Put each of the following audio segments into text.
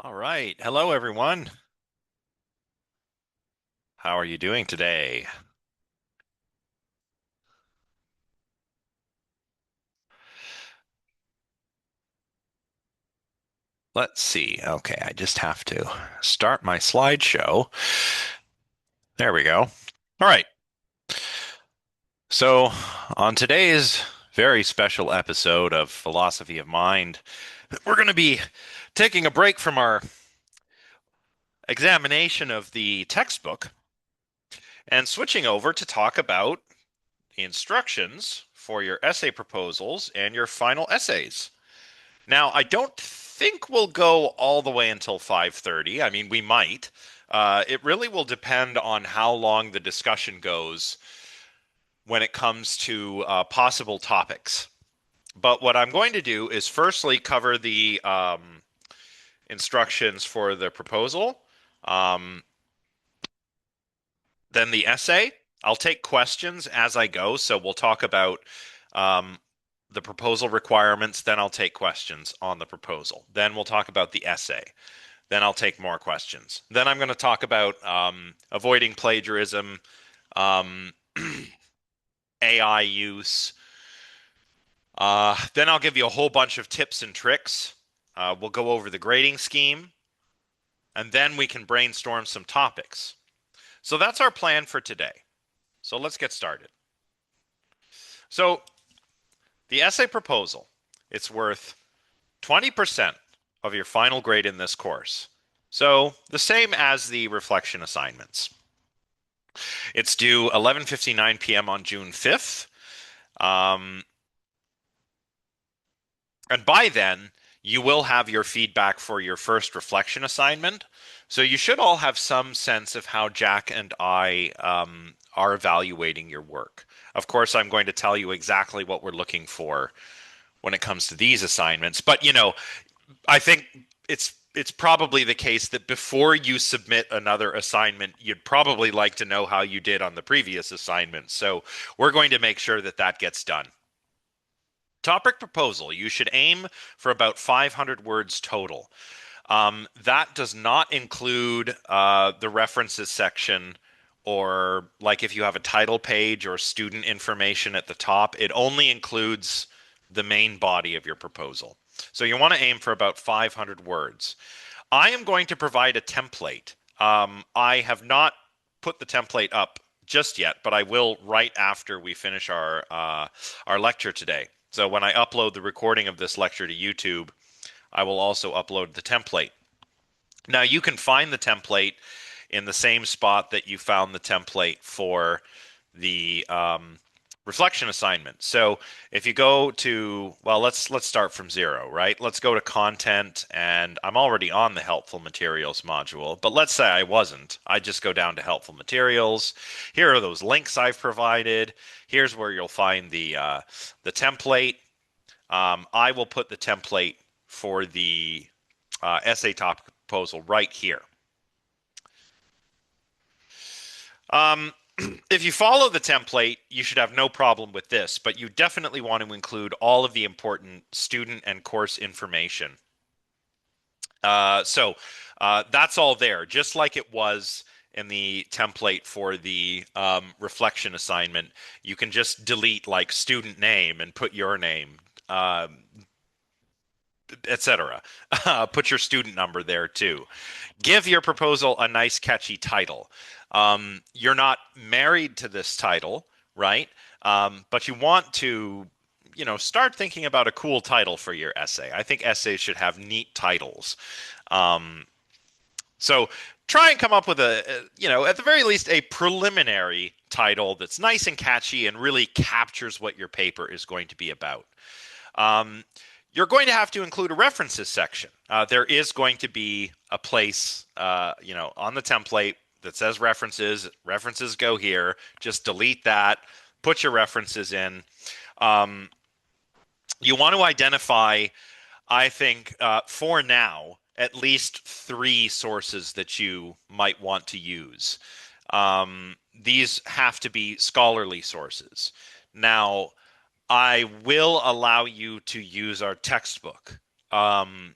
All right. Hello, everyone. How are you doing today? Let's see. Okay, I just have to start my slideshow. There we go. All right. So, on today's very special episode of Philosophy of Mind, we're going to be taking a break from our examination of the textbook and switching over to talk about the instructions for your essay proposals and your final essays. Now, I don't think we'll go all the way until 5:30. I mean, we might. It really will depend on how long the discussion goes when it comes to possible topics. But what I'm going to do is firstly cover the instructions for the proposal, um, then the essay. I'll take questions as I go, so we'll talk about um, the proposal requirements, then I'll take questions on the proposal. Then we'll talk about the essay. Then I'll take more questions. Then I'm going to talk about avoiding plagiarism, um, AI use. Then I'll give you a whole bunch of tips and tricks. We'll go over the grading scheme, and then we can brainstorm some topics. So that's our plan for today. So let's get started. So the essay proposal, it's worth 20% of your final grade in this course. So the same as the reflection assignments. It's due 11:59 p.m. on June 5th. Um, and by then, you will have your feedback for your first reflection assignment. So you should all have some sense of how Jack and I are evaluating your work. Of course, I'm going to tell you exactly what we're looking for when it comes to these assignments. But, I think it's probably the case that before you submit another assignment, you'd probably like to know how you did on the previous assignment. So we're going to make sure that that gets done. Topic proposal. You should aim for about 500 words total. That does not include the references section or like if you have a title page or student information at the top. It only includes the main body of your proposal. So you want to aim for about 500 words. I am going to provide a template. I have not put the template up just yet, but I will right after we finish our lecture today. So when I upload the recording of this lecture to YouTube, I will also upload the template. Now you can find the template in the same spot that you found the template for the reflection assignment. So if you go to, well, let's start from zero, right? Let's go to content, and I'm already on the helpful materials module, but let's say I wasn't. I just go down to helpful materials. Here are those links I've provided. Here's where you'll find the template. I will put the template for the essay topic proposal right here. Um, if you follow the template, you should have no problem with this, but you definitely want to include all of the important student and course information. So that's all there, just like it was in the template for the reflection assignment. You can just delete like student name and put your name, etc. Put your student number there too. Give your proposal a nice, catchy title. You're not married to this title, right? But you want to, start thinking about a cool title for your essay. I think essays should have neat titles. Um, so try and come up with at the very least, a preliminary title that's nice and catchy and really captures what your paper is going to be about. Um, you're going to have to include a references section. There is going to be a place, on the template that says references. References go here. Just delete that. Put your references in. Um, you want to identify, I think, for now, at least three sources that you might want to use. These have to be scholarly sources. Now, I will allow you to use our textbook. Um,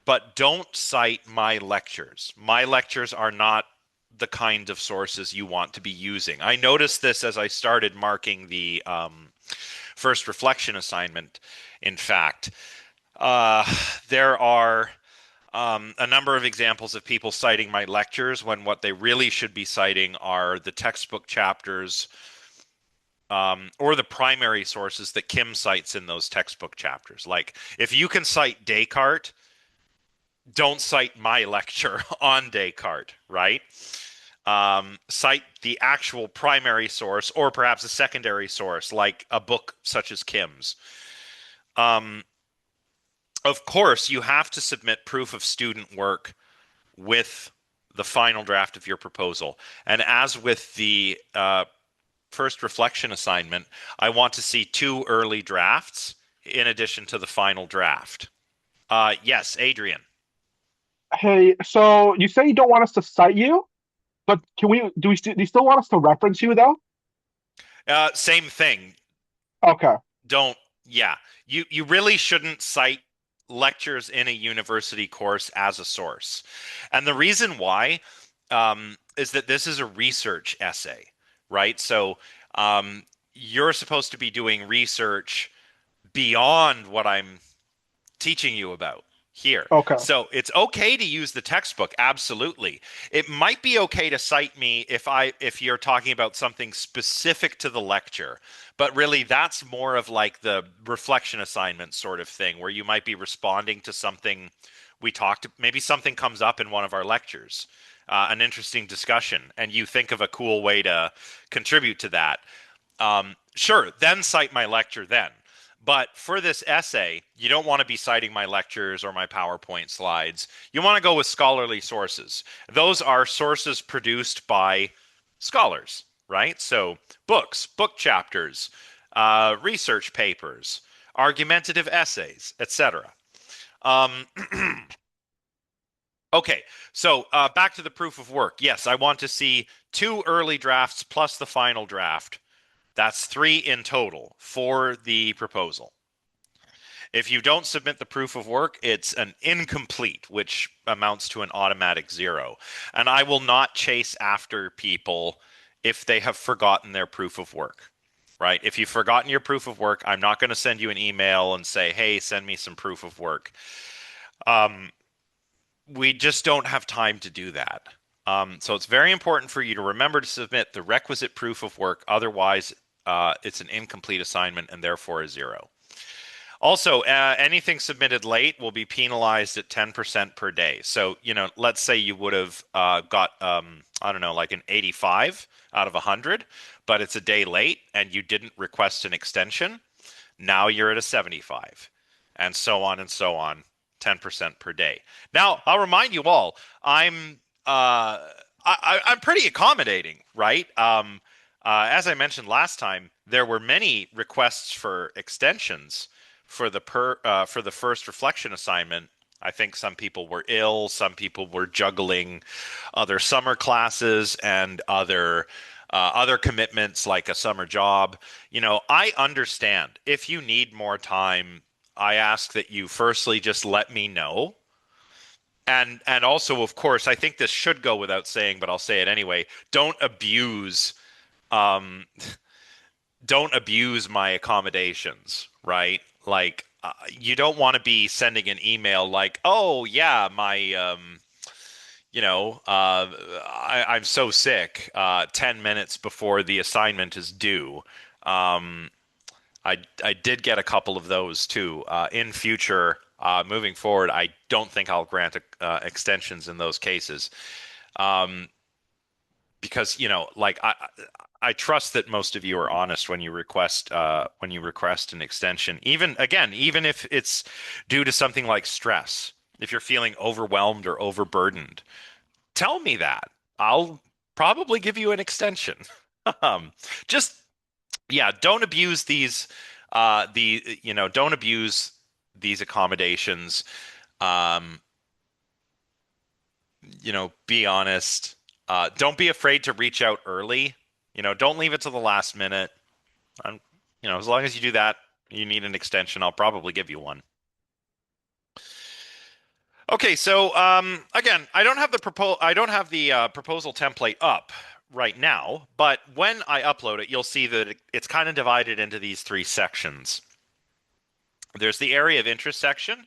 but don't cite my lectures. My lectures are not the kind of sources you want to be using. I noticed this as I started marking the first reflection assignment. In fact, uh, there are a number of examples of people citing my lectures when what they really should be citing are the textbook chapters or the primary sources that Kim cites in those textbook chapters. Like, if you can cite Descartes, don't cite my lecture on Descartes, right? Cite the actual primary source or perhaps a secondary source, like a book such as Kim's. Um, of course, you have to submit proof of student work with the final draft of your proposal. And as with the first reflection assignment, I want to see two early drafts in addition to the final draft. Yes, Adrian. Hey, so you say you don't want us to cite you, but do you still want us to reference you though? Same thing. Okay, Don't, yeah. You really shouldn't cite lectures in a university course as a source. And the reason why is that this is a research essay, right? So you're supposed to be doing research beyond what I'm teaching you about here. okay, So it's okay to use the textbook, absolutely. It might be okay to cite me if you're talking about something specific to the lecture, but really that's more of like the reflection assignment sort of thing where you might be responding to something we talked, maybe something comes up in one of our lectures. An interesting discussion, and you think of a cool way to contribute to that. Sure, then cite my lecture then. But for this essay, you don't want to be citing my lectures or my PowerPoint slides. You want to go with scholarly sources. Those are sources produced by scholars, right? So books, book chapters, research papers, argumentative essays, etc. Um, okay, so back to the proof of work. Yes, I want to see two early drafts plus the final draft. That's three in total for the proposal. If you don't submit the proof of work, it's an incomplete, which amounts to an automatic zero. And I will not chase after people if they have forgotten their proof of work, right? If you've forgotten your proof of work, I'm not going to send you an email and say, hey, send me some proof of work. Um, we just don't have time to do that. So it's very important for you to remember to submit the requisite proof of work. Otherwise, it's an incomplete assignment and therefore a zero. Also, anything submitted late will be penalized at 10% per day. So, let's say you would have got, I don't know, like an 85 out of 100, but it's a day late and you didn't request an extension. Now you're at a 75, and so on, 10% per day. Now, I'll remind you all, I'm pretty accommodating, right? As I mentioned last time, there were many requests for extensions for the first reflection assignment. I think some people were ill, some people were juggling other summer classes and other commitments like a summer job. I understand if you need more time. I ask that you firstly just let me know. And also, of course, I think this should go without saying, but I'll say it anyway. Um, don't abuse my accommodations, right? Like, you don't want to be sending an email like, "Oh yeah, my I'm so sick." 10 minutes before the assignment is due. Um, I did get a couple of those too. In future, moving forward, I don't think I'll grant extensions in those cases. Um, because like I trust that most of you are honest when you request an extension, even if it's due to something like stress. If you're feeling overwhelmed or overburdened, tell me that. I'll probably give you an extension. um, just yeah, don't abuse don't abuse these accommodations. Um, be honest. Don't be afraid to reach out early. Don't leave it to the last minute. Um, as long as you do that, you need an extension, I'll probably give you one. Okay, so again, I don't have the proposal template up right now, but when I upload it, you'll see that it's kind of divided into these three sections. There's the area of interest section,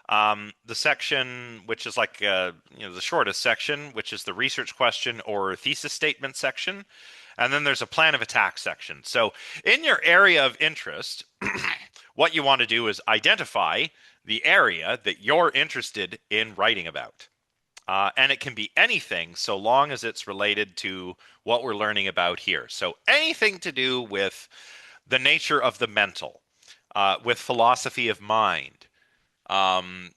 the section which is like the shortest section, which is the research question or thesis statement section, and then there's a plan of attack section. So in your area of interest, what you want to do is identify the area that you're interested in writing about. And it can be anything so long as it's related to what we're learning about here. So anything to do with the nature of the mental, with philosophy of mind, um,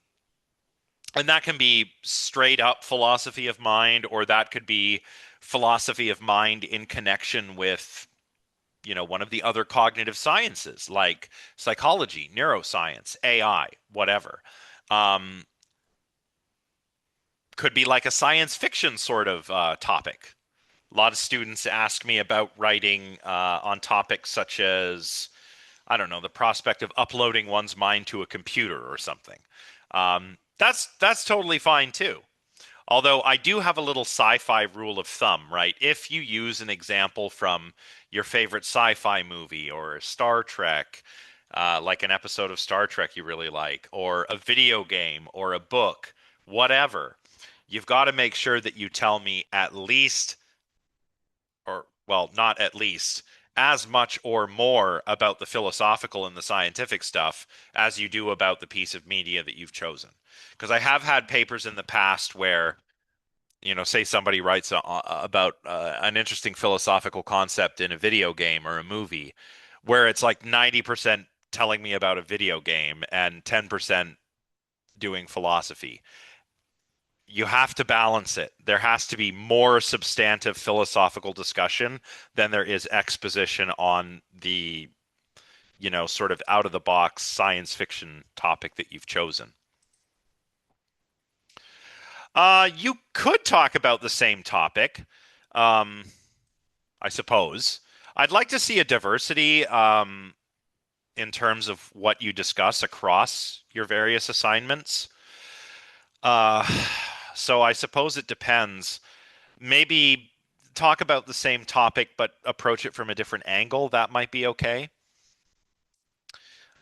and that can be straight up philosophy of mind, or that could be philosophy of mind in connection with, one of the other cognitive sciences like psychology, neuroscience, AI, whatever. Um, could be like a science fiction sort of topic. A lot of students ask me about writing on topics such as, I don't know, the prospect of uploading one's mind to a computer or something. That's totally fine too. Although I do have a little sci-fi rule of thumb, right? If you use an example from your favorite sci-fi movie or Star Trek, like an episode of Star Trek you really like, or a video game or a book, whatever, you've got to make sure that you tell me at least, or well, not at least, as much or more about the philosophical and the scientific stuff as you do about the piece of media that you've chosen. Because I have had papers in the past where, say somebody writes about an interesting philosophical concept in a video game or a movie, where it's like 90% telling me about a video game and 10% doing philosophy. You have to balance it. There has to be more substantive philosophical discussion than there is exposition on the, sort of out of the box science fiction topic that you've chosen. You could talk about the same topic, um, I suppose. I'd like to see a diversity in terms of what you discuss across your various assignments. Uh, so I suppose it depends. Maybe talk about the same topic but approach it from a different angle. That might be okay.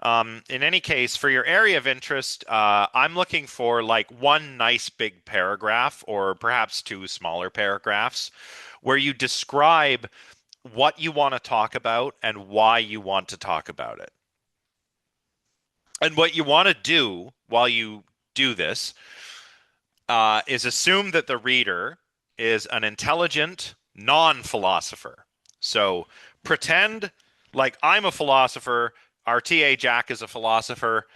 In any case, for your area of interest, I'm looking for like one nice big paragraph or perhaps two smaller paragraphs where you describe what you want to talk about and why you want to talk about it. And what you want to do while you do this is assume that the reader is an intelligent non-philosopher. So pretend like I'm a philosopher, our TA Jack is a philosopher.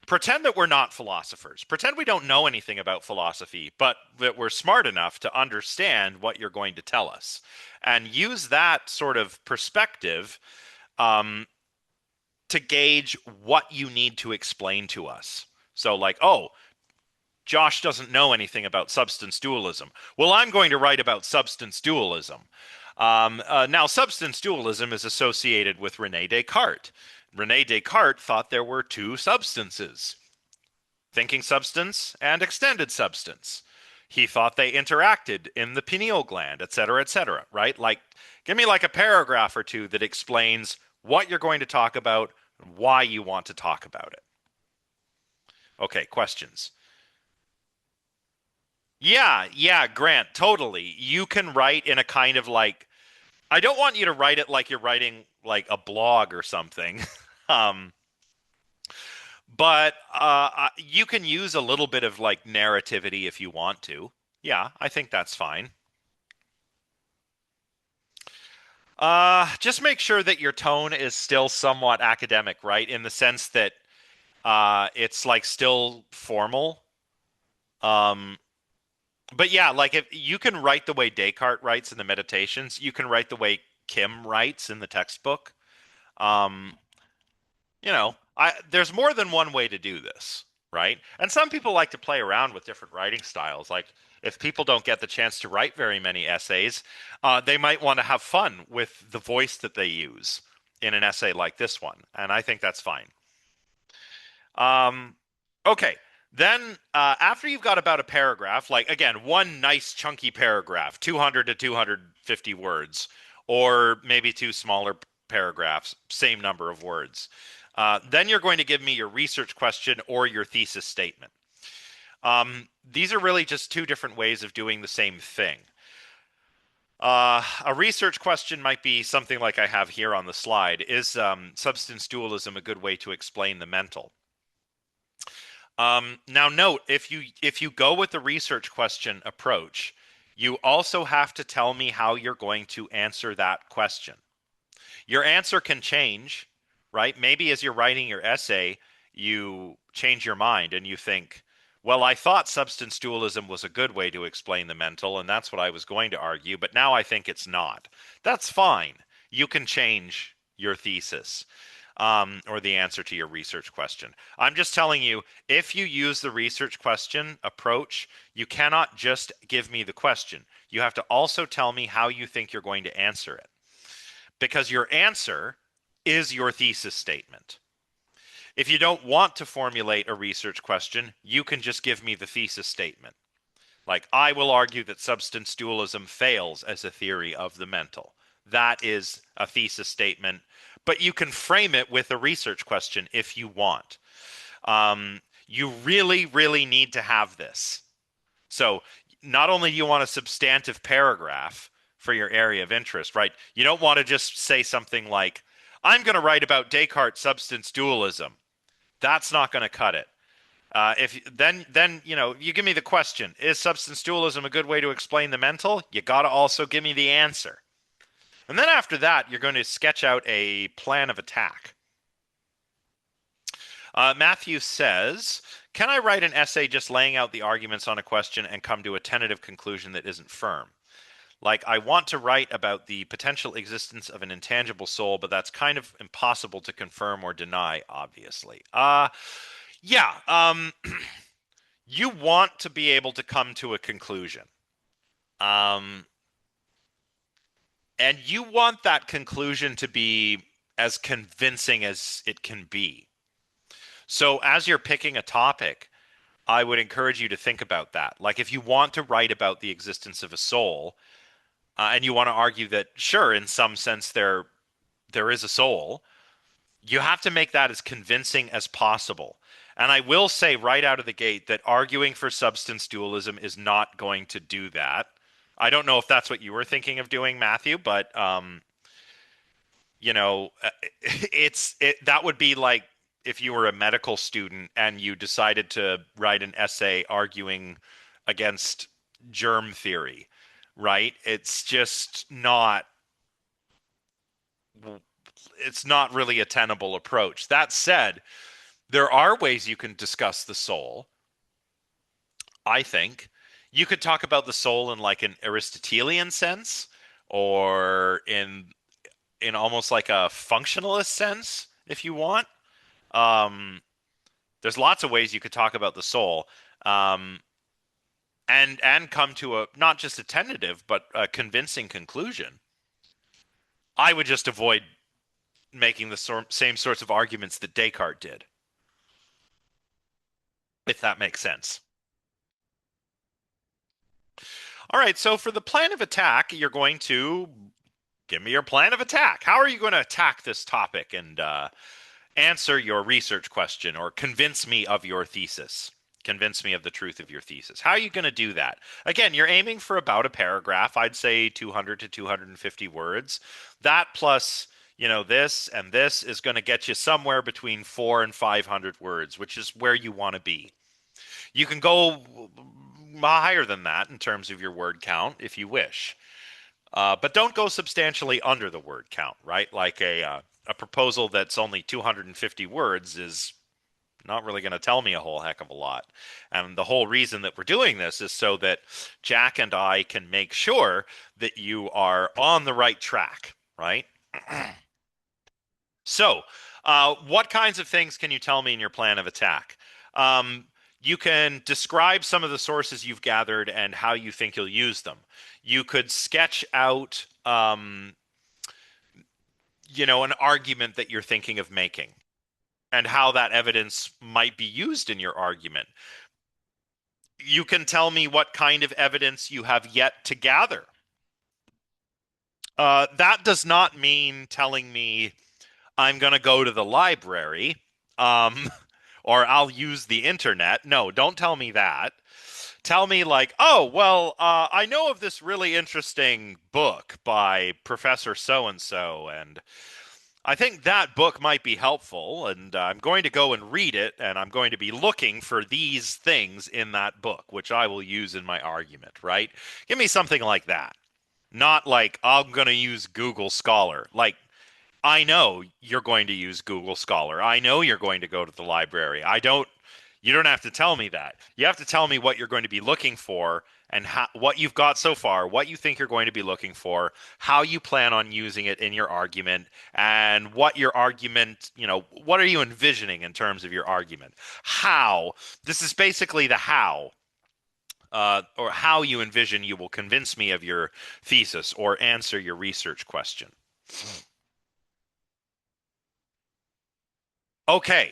Pretend that we're not philosophers. Pretend we don't know anything about philosophy, but that we're smart enough to understand what you're going to tell us. And use that sort of perspective um, to gauge what you need to explain to us. So, like, oh, Josh doesn't know anything about substance dualism. Well, I'm going to write about substance dualism. Now, substance dualism is associated with Rene Descartes. Rene Descartes thought there were two substances, thinking substance and extended substance. He thought they interacted in the pineal gland, et cetera, right? Like, give me like a paragraph or two that explains what you're going to talk about, why you want to talk about it. Okay, questions. Yeah, yeah, Grant, totally. You can write in a kind of like, I don't want you to write it like you're writing like a blog or something. Um, but you can use a little bit of like narrativity if you want to. Yeah, I think that's fine. Just make sure that your tone is still somewhat academic, right? In the sense that it's like still formal. Um, but yeah, like if you can write the way Descartes writes in the Meditations, you can write the way Kim writes in the textbook. Um, there's more than one way to do this, right? And some people like to play around with different writing styles. Like if people don't get the chance to write very many essays, they might want to have fun with the voice that they use in an essay like this one, and I think that's fine. Um, okay. Then, after you've got about a paragraph, like again, one nice chunky paragraph, 200 to 250 words, or maybe two smaller paragraphs, same number of words. Then you're going to give me your research question or your thesis statement. These are really just two different ways of doing the same thing. A research question might be something like I have here on the slide. Is substance dualism a good way to explain the mental? Now note, if you go with the research question approach, you also have to tell me how you're going to answer that question. Your answer can change, right? Maybe as you're writing your essay, you change your mind and you think, well, I thought substance dualism was a good way to explain the mental, and that's what I was going to argue, but now I think it's not. That's fine. You can change your thesis, or the answer to your research question. I'm just telling you, if you use the research question approach, you cannot just give me the question. You have to also tell me how you think you're going to answer it, because your answer is your thesis statement. If you don't want to formulate a research question, you can just give me the thesis statement. Like, I will argue that substance dualism fails as a theory of the mental. That is a thesis statement, but you can frame it with a research question if you want. You really, really need to have this. So, not only do you want a substantive paragraph for your area of interest, right? You don't want to just say something like, I'm going to write about Descartes' substance dualism. That's not going to cut it. If then you give me the question: is substance dualism a good way to explain the mental? You got to also give me the answer, and then after that, you're going to sketch out a plan of attack. Matthew says, "Can I write an essay just laying out the arguments on a question and come to a tentative conclusion that isn't firm? Like, I want to write about the potential existence of an intangible soul, but that's kind of impossible to confirm or deny, obviously." Yeah. You want to be able to come to a conclusion. Um, and you want that conclusion to be as convincing as it can be. So, as you're picking a topic, I would encourage you to think about that. Like, if you want to write about the existence of a soul, and you want to argue that, sure, in some sense there is a soul, you have to make that as convincing as possible. And I will say right out of the gate that arguing for substance dualism is not going to do that. I don't know if that's what you were thinking of doing, Matthew, but you know, that would be like if you were a medical student and you decided to write an essay arguing against germ theory, right? It's not really a tenable approach. That said, there are ways you can discuss the soul, I think. You could talk about the soul in like an Aristotelian sense, or in almost like a functionalist sense if you want. Um, there's lots of ways you could talk about the soul, um, and come to a not just a tentative but a convincing conclusion. I would just avoid making the same sorts of arguments that Descartes did, if that makes sense. All right, so for the plan of attack, you're going to give me your plan of attack. How are you going to attack this topic and answer your research question or convince me of your thesis? Convince me of the truth of your thesis. How are you going to do that? Again, you're aiming for about a paragraph. I'd say 200 to 250 words. That plus, this and this is going to get you somewhere between 4 and 500 words, which is where you want to be. You can go higher than that in terms of your word count if you wish. But don't go substantially under the word count, right? Like a proposal that's only 250 words is not really going to tell me a whole heck of a lot. And the whole reason that we're doing this is so that Jack and I can make sure that you are on the right track, right? So, what kinds of things can you tell me in your plan of attack? Um, you can describe some of the sources you've gathered and how you think you'll use them. You could sketch out, an argument that you're thinking of making and how that evidence might be used in your argument. You can tell me what kind of evidence you have yet to gather. That does not mean telling me I'm going to go to the library, um, or I'll use the internet. No, don't tell me that. Tell me, like, oh, well, I know of this really interesting book by Professor so and so, and I think that book might be helpful, and I'm going to go and read it, and I'm going to be looking for these things in that book, which I will use in my argument, right? Give me something like that. Not like I'm going to use Google Scholar. Like, I know you're going to use Google Scholar. I know you're going to go to the library. You don't have to tell me that. You have to tell me what you're going to be looking for and what you've got so far, what you think you're going to be looking for, how you plan on using it in your argument, and what your argument, what are you envisioning in terms of your argument? How? This is basically the how. Or how you envision you will convince me of your thesis or answer your research question. Okay,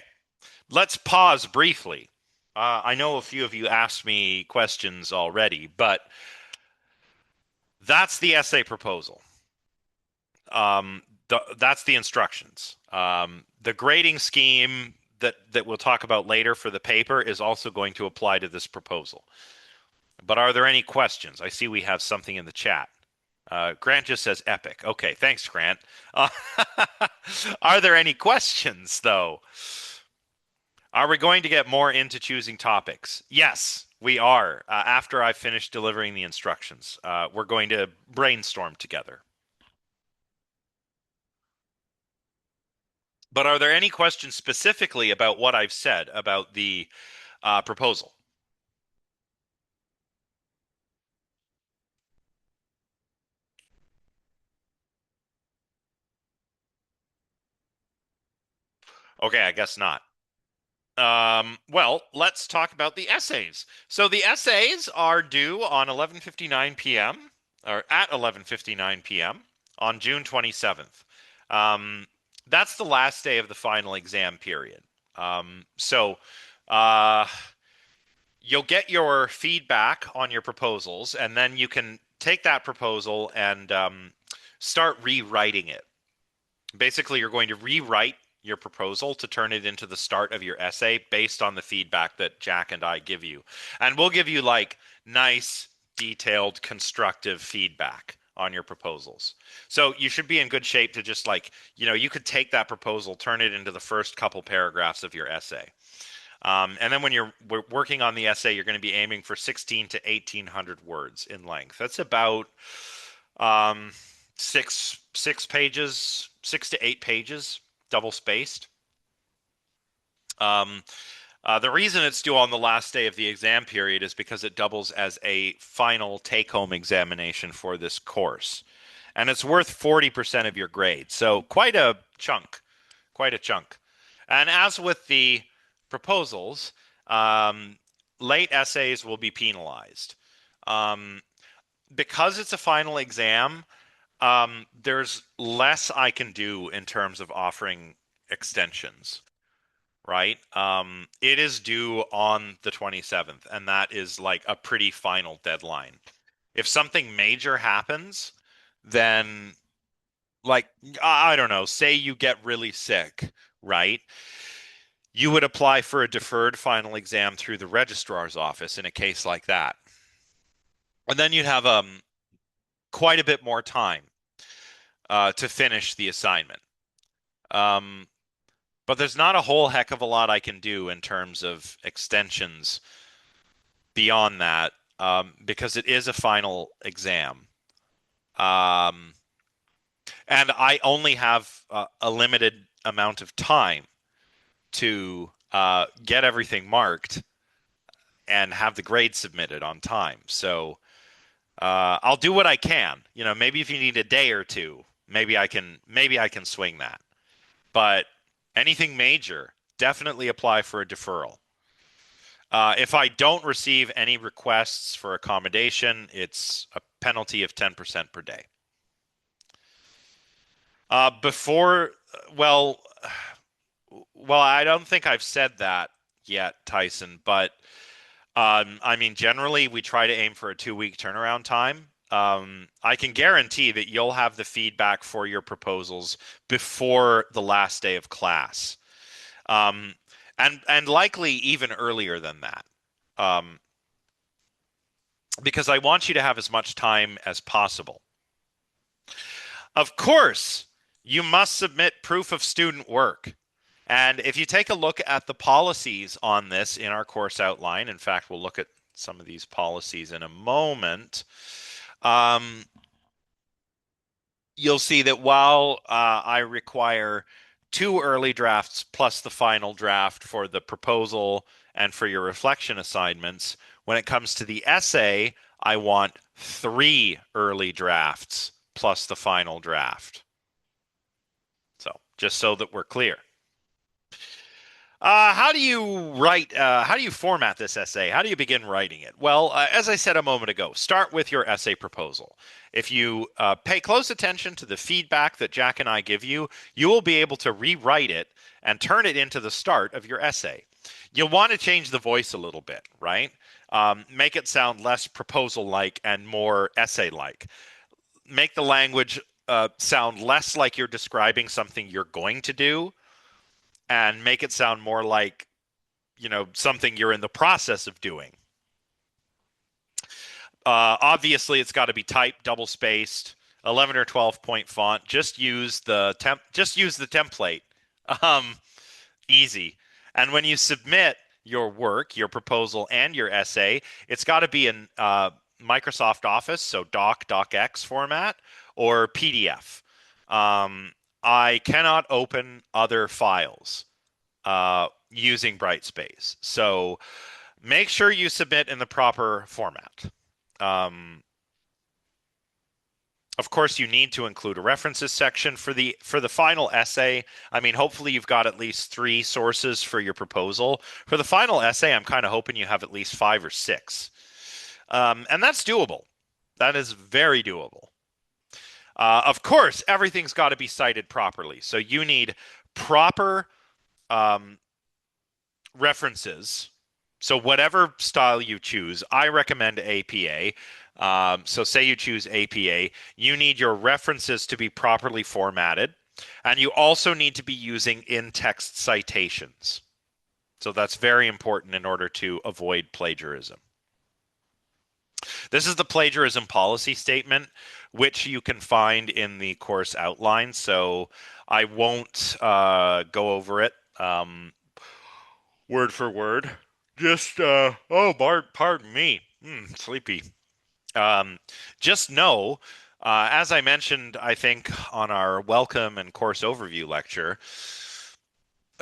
let's pause briefly. I know a few of you asked me questions already, but that's the essay proposal. That's the instructions. The grading scheme that we'll talk about later for the paper is also going to apply to this proposal. But are there any questions? I see we have something in the chat. Grant just says epic. Okay, thanks, Grant. Uh, are there any questions, though? Are we going to get more into choosing topics? Yes, we are. After I've finished delivering the instructions, we're going to brainstorm together. But are there any questions specifically about what I've said about the proposal? Okay, I guess not. Well, let's talk about the essays. So the essays are due on 11:59 p.m. or at 11:59 p.m. on June 27th. Um, that's the last day of the final exam period. So uh, you'll get your feedback on your proposals, and then you can take that proposal and start rewriting it. Basically, you're going to rewrite your proposal to turn it into the start of your essay based on the feedback that Jack and I give you. And we'll give you like nice, detailed, constructive feedback on your proposals. So you should be in good shape to just like, you could take that proposal, turn it into the first couple paragraphs of your essay. And then when you're working on the essay, you're going to be aiming for 16 to 1800 words in length. That's about um, six pages, 6 to 8 pages, double spaced. Um, the reason it's due on the last day of the exam period is because it doubles as a final take-home examination for this course, and it's worth 40% of your grade. So quite a chunk, quite a chunk. And as with the proposals, um, late essays will be penalized. Um, because it's a final exam, there's less I can do in terms of offering extensions, right? It is due on the 27th, and that is like a pretty final deadline. If something major happens, then like I don't know, say you get really sick, right? You would apply for a deferred final exam through the registrar's office in a case like that. And then you'd have quite a bit more time to finish the assignment. Um, but there's not a whole heck of a lot I can do in terms of extensions beyond that because it is a final exam. Um, and I only have a limited amount of time to get everything marked and have the grade submitted on time. So I'll do what I can. Maybe if you need a day or two, maybe I can swing that. But anything major, definitely apply for a deferral. If I don't receive any requests for accommodation, it's a penalty of 10% per day. Before, well, well, I don't think I've said that yet, Tyson, but I mean, generally, we try to aim for a 2 week turnaround time. I can guarantee that you'll have the feedback for your proposals before the last day of class, um, and likely even earlier than that, um, because I want you to have as much time as possible. Of course, you must submit proof of student work. And if you take a look at the policies on this in our course outline, in fact, we'll look at some of these policies in a moment. Um, you'll see that while I require two early drafts plus the final draft for the proposal and for your reflection assignments, when it comes to the essay, I want three early drafts plus the final draft. So just so that we're clear. How do you write? How do you format this essay? How do you begin writing it? Well, as I said a moment ago, start with your essay proposal. If you pay close attention to the feedback that Jack and I give you, you will be able to rewrite it and turn it into the start of your essay. You'll want to change the voice a little bit, right? Make it sound less proposal like and more essay like. Make the language sound less like you're describing something you're going to do and make it sound more like something you're in the process of doing. Obviously, it's got to be typed, double spaced, 11 or 12 point font. Just use the template. Um, Easy. And when you submit your work, your proposal, and your essay, it's got to be in Microsoft Office, so docx format, or PDF. Um, I cannot open other files using Brightspace. So make sure you submit in the proper format. Um, of course, you need to include a references section for the final essay. I mean, hopefully you've got at least three sources for your proposal. For the final essay, I'm kind of hoping you have at least five or six, and that's doable. That is very doable. Of course, everything's got to be cited properly. So you need proper um, references. So whatever style you choose, I recommend APA. So say you choose APA, you need your references to be properly formatted, and you also need to be using in-text citations. So that's very important in order to avoid plagiarism. This is the plagiarism policy statement, which you can find in the course outline. So I won't go over it. Word for word. Just pardon me. Sleepy. Um, just know, as I mentioned, I think on our welcome and course overview lecture,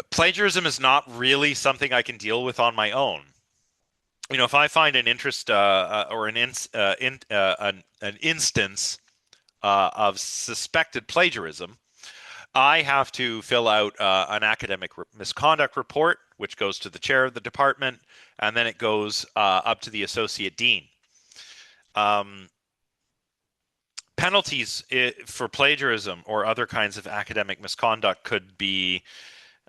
plagiarism is not really something I can deal with on my own. If I find an interest or an instance of suspected plagiarism, I have to fill out an academic misconduct report, which goes to the chair of the department, and then it goes up to the associate dean. Um, Penalties for plagiarism or other kinds of academic misconduct could be,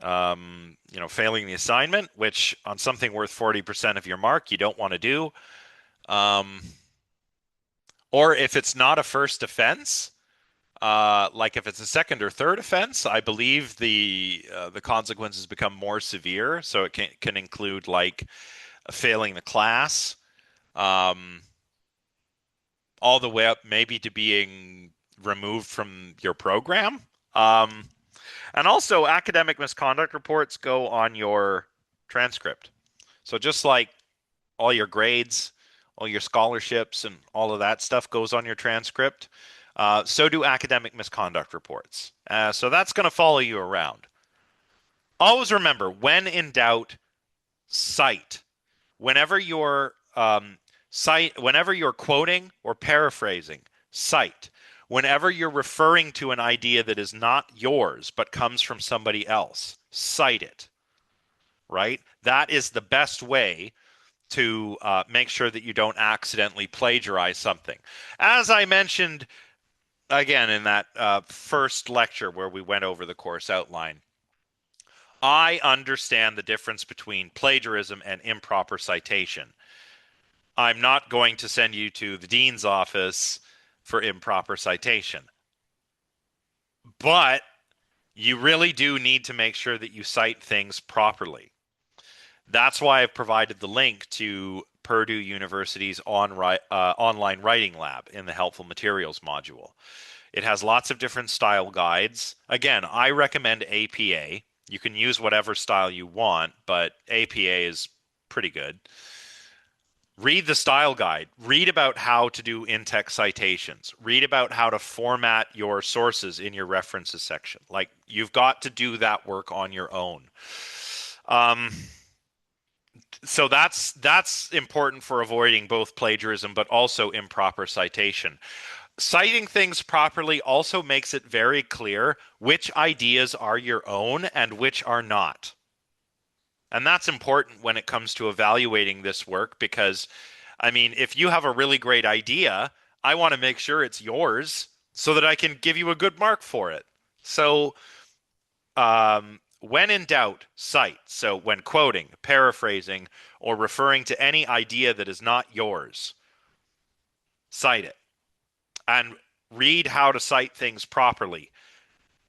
failing the assignment, which on something worth 40% of your mark, you don't want to do. Um, or if it's not a first offense, like if it's a second or third offense, I believe the consequences become more severe. So it can include like failing the class, um, all the way up maybe to being removed from your program. Um, and also, academic misconduct reports go on your transcript. So just like all your grades, all your scholarships, and all of that stuff goes on your transcript. So do academic misconduct reports. So that's going to follow you around. Always remember, when in doubt, cite. Whenever you're whenever you're quoting or paraphrasing, cite. Whenever you're referring to an idea that is not yours but comes from somebody else, cite it. Right? That is the best way to make sure that you don't accidentally plagiarize something. As I mentioned again in that first lecture where we went over the course outline, I understand the difference between plagiarism and improper citation. I'm not going to send you to the dean's office for improper citation. But you really do need to make sure that you cite things properly. That's why I've provided the link to Purdue University's online writing lab in the helpful materials module. It has lots of different style guides. Again, I recommend APA. You can use whatever style you want, but APA is pretty good. Read the style guide. Read about how to do in-text citations. Read about how to format your sources in your references section. Like, you've got to do that work on your own. Um, so that's important for avoiding both plagiarism but also improper citation. Citing things properly also makes it very clear which ideas are your own and which are not. And that's important when it comes to evaluating this work because, I mean, if you have a really great idea, I want to make sure it's yours so that I can give you a good mark for it. So, when in doubt, cite. So, when quoting, paraphrasing, or referring to any idea that is not yours, cite it. And read how to cite things properly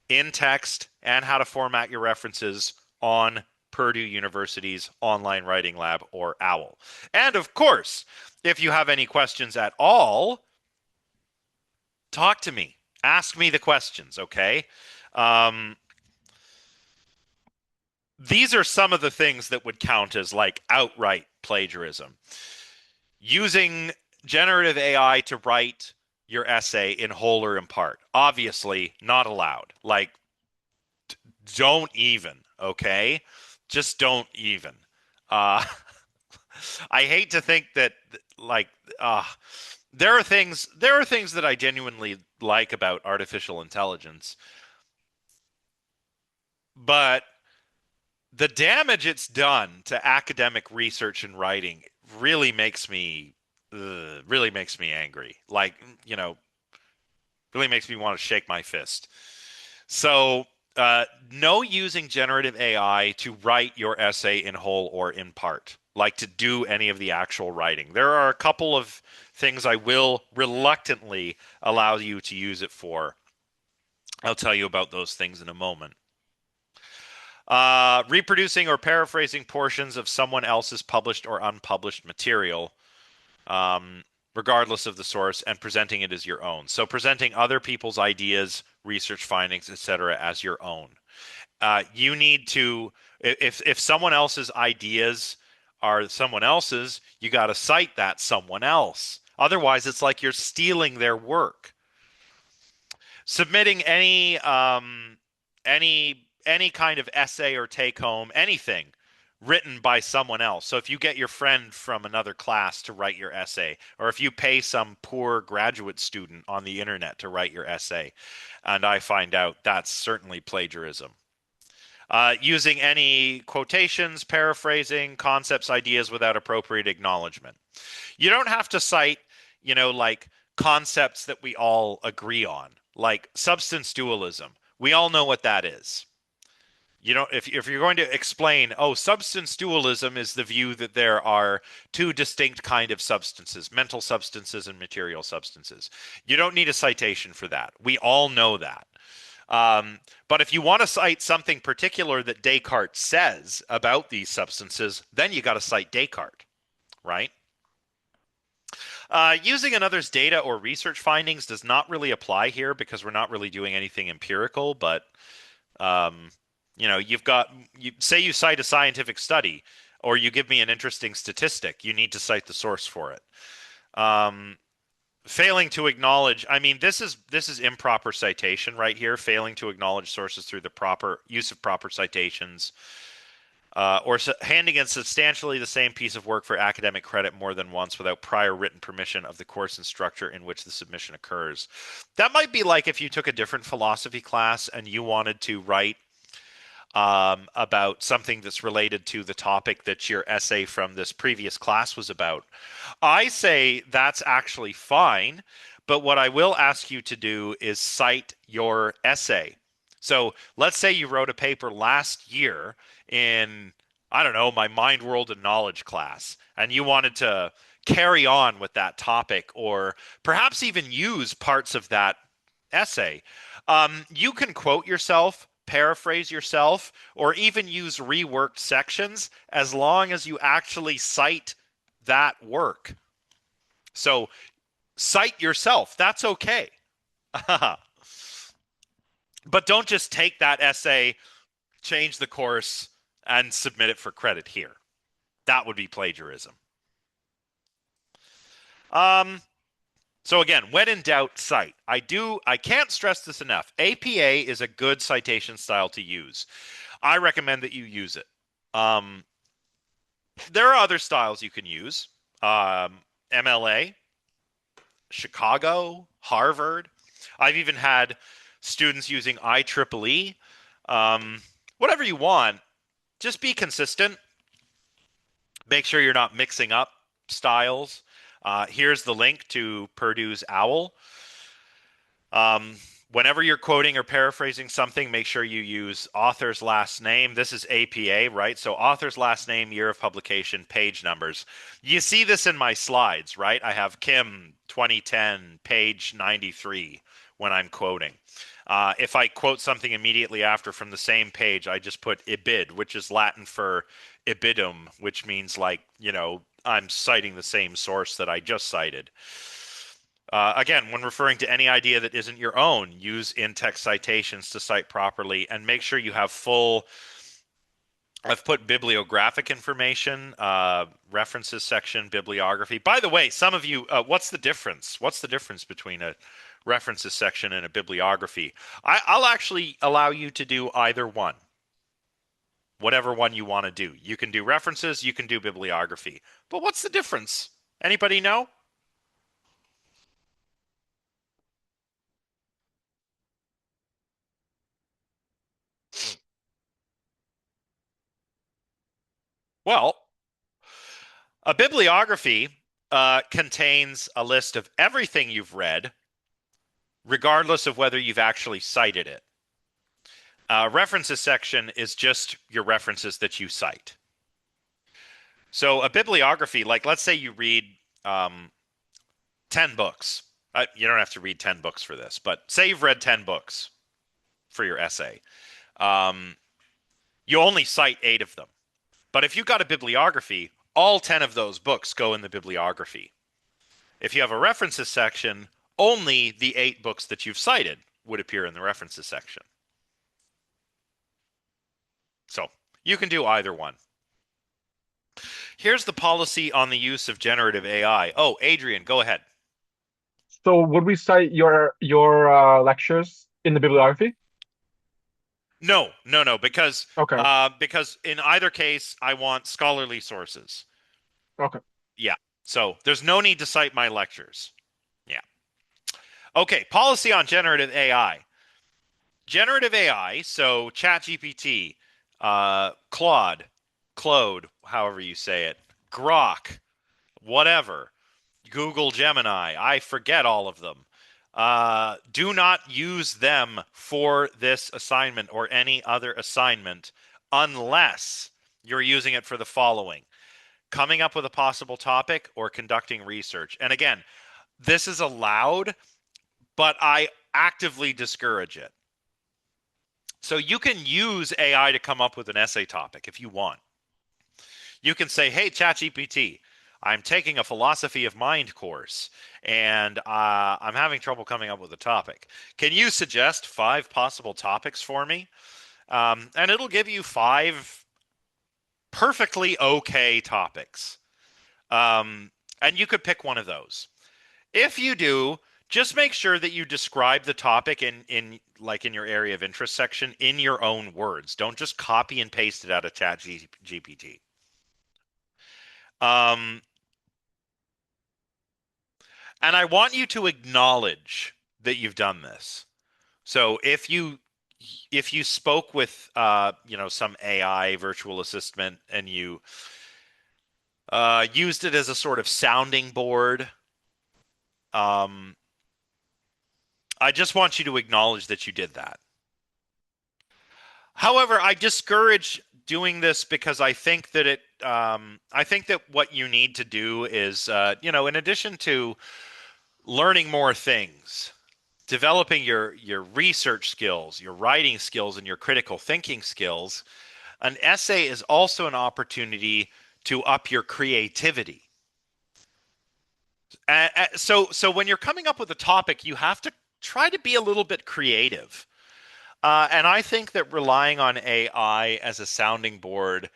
in text and how to format your references on Purdue University's online writing lab or OWL. And of course, if you have any questions at all, talk to me. Ask me the questions, okay? Um, these are some of the things that would count as like outright plagiarism. Using generative AI to write your essay in whole or in part. Obviously, not allowed. Like, don't even, okay? Just don't even. Uh, I hate to think that, like, uh, there are things that I genuinely like about artificial intelligence, but the damage it's done to academic research and writing really makes me angry. Like, you know, really makes me want to shake my fist. So, no using generative AI to write your essay in whole or in part, like to do any of the actual writing. There are a couple of things I will reluctantly allow you to use it for. I'll tell you about those things in a moment. Reproducing or paraphrasing portions of someone else's published or unpublished material, um, regardless of the source, and presenting it as your own. So, presenting other people's ideas, research findings, etc., as your own. You need to, if someone else's ideas are someone else's, you got to cite that someone else. Otherwise, it's like you're stealing their work. Submitting any kind of essay or take home, anything written by someone else. So if you get your friend from another class to write your essay, or if you pay some poor graduate student on the internet to write your essay, and I find out, that's certainly plagiarism. Using any quotations, paraphrasing, concepts, ideas without appropriate acknowledgement. You don't have to cite, like concepts that we all agree on, like substance dualism. We all know what that is. If you're going to explain, oh, substance dualism is the view that there are two distinct kind of substances, mental substances and material substances. You don't need a citation for that. We all know that. But if you want to cite something particular that Descartes says about these substances, then you got to cite Descartes, right? Using another's data or research findings does not really apply here because we're not really doing anything empirical, but um, say you cite a scientific study or you give me an interesting statistic, you need to cite the source for it. Um, Failing to acknowledge, I mean, this is improper citation right here, failing to acknowledge sources through the proper use of proper citations, or handing in substantially the same piece of work for academic credit more than once without prior written permission of the course instructor in which the submission occurs. That might be like if you took a different philosophy class and you wanted to write about something that's related to the topic that your essay from this previous class was about. I say that's actually fine, but what I will ask you to do is cite your essay. So let's say you wrote a paper last year in, I don't know, my Mind, World, and Knowledge class, and you wanted to carry on with that topic or perhaps even use parts of that essay. You can quote yourself, paraphrase yourself, or even use reworked sections as long as you actually cite that work. So cite yourself. That's okay. But don't just take that essay, change the course, and submit it for credit here. That would be plagiarism. Um, so again, when in doubt, cite. I can't stress this enough. APA is a good citation style to use. I recommend that you use it. Um, there are other styles you can use. MLA, Chicago, Harvard. I've even had students using IEEE. Whatever you want, just be consistent. Make sure you're not mixing up styles. Here's the link to Purdue's OWL. Um, Whenever you're quoting or paraphrasing something, make sure you use author's last name. This is APA, right? So author's last name, year of publication, page numbers. You see this in my slides, right? I have Kim 2010, page 93 when I'm quoting. If I quote something immediately after from the same page, I just put ibid, which is Latin for ibidum, which means like, I'm citing the same source that I just cited. Again, when referring to any idea that isn't your own, use in-text citations to cite properly and make sure you have full. I've put bibliographic information, references section, bibliography. By the way, some of you, what's the difference? What's the difference between a references section and a bibliography? I'll actually allow you to do either one, whatever one you want to do. You can do references, you can do bibliography. But what's the difference? Anybody know? Well, a bibliography contains a list of everything you've read, regardless of whether you've actually cited it. References section is just your references that you cite. So a bibliography, like let's say you read 10 books. You don't have to read 10 books for this, but say you've read 10 books for your essay. Um, you only cite 8 of them. But if you've got a bibliography, all 10 of those books go in the bibliography. If you have a references section, only the 8 books that you've cited would appear in the references section. So you can do either one. Here's the policy on the use of generative AI. Oh, Adrian, go ahead. So would we cite your lectures in the bibliography? No, no, no, Okay. because in either case, I want scholarly sources. Okay. Yeah. So there's no need to cite my lectures. Yeah. Okay. Policy on generative AI. Generative AI, so ChatGPT, Claude, however you say it, Grok, whatever, Google Gemini, I forget all of them. Do not use them for this assignment or any other assignment unless you're using it for the following: coming up with a possible topic or conducting research. And again, this is allowed, but I actively discourage it. So you can use AI to come up with an essay topic if you want. You can say, hey, ChatGPT, I'm taking a philosophy of mind course and I'm having trouble coming up with a topic. Can you suggest 5 possible topics for me? And it'll give you 5 perfectly okay topics. And you could pick one of those. If you do, just make sure that you describe the topic in like in your area of interest section in your own words. Don't just copy and paste it out of Chat GPT. Um, and I want you to acknowledge that you've done this. So if you spoke with some AI virtual assistant and you used it as a sort of sounding board, um, I just want you to acknowledge that you did that. However, I discourage doing this because I think that I think that what you need to do is, in addition to learning more things, developing your research skills, your writing skills, and your critical thinking skills, an essay is also an opportunity to up your creativity. So when you're coming up with a topic, you have to try to be a little bit creative. And I think that relying on AI as a sounding board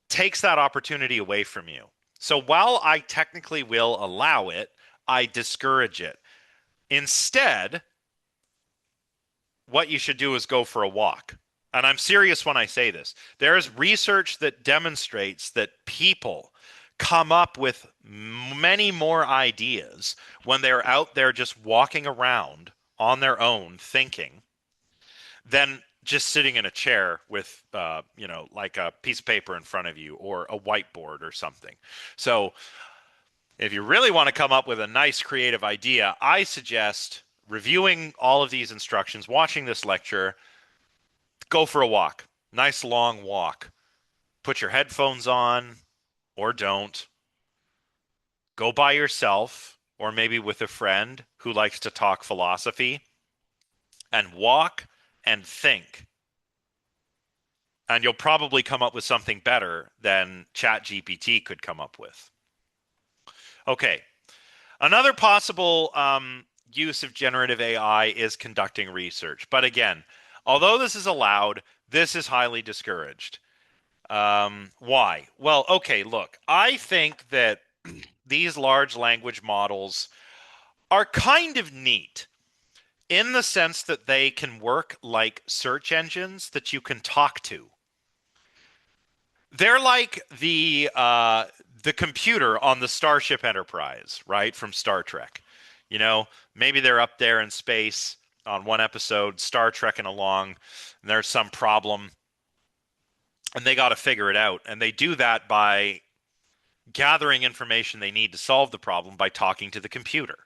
takes that opportunity away from you. So while I technically will allow it, I discourage it. Instead, what you should do is go for a walk. And I'm serious when I say this. There is research that demonstrates that people come up with many more ideas when they're out there just walking around on their own thinking than just sitting in a chair with, like a piece of paper in front of you or a whiteboard or something. So if you really want to come up with a nice creative idea, I suggest reviewing all of these instructions, watching this lecture, go for a walk. Nice long walk. Put your headphones on or don't. Go by yourself or maybe with a friend who likes to talk philosophy and walk and think. And you'll probably come up with something better than ChatGPT could come up with. Okay. Another possible use of generative AI is conducting research. But again, although this is allowed, this is highly discouraged. Why? Well, okay, look, I think that these large language models are kind of neat in the sense that they can work like search engines that you can talk to. They're like the computer on the Starship Enterprise, right, from Star Trek. You know, maybe they're up there in space on one episode, Star Trekking along, and there's some problem, and they got to figure it out. And they do that by gathering information they need to solve the problem by talking to the computer.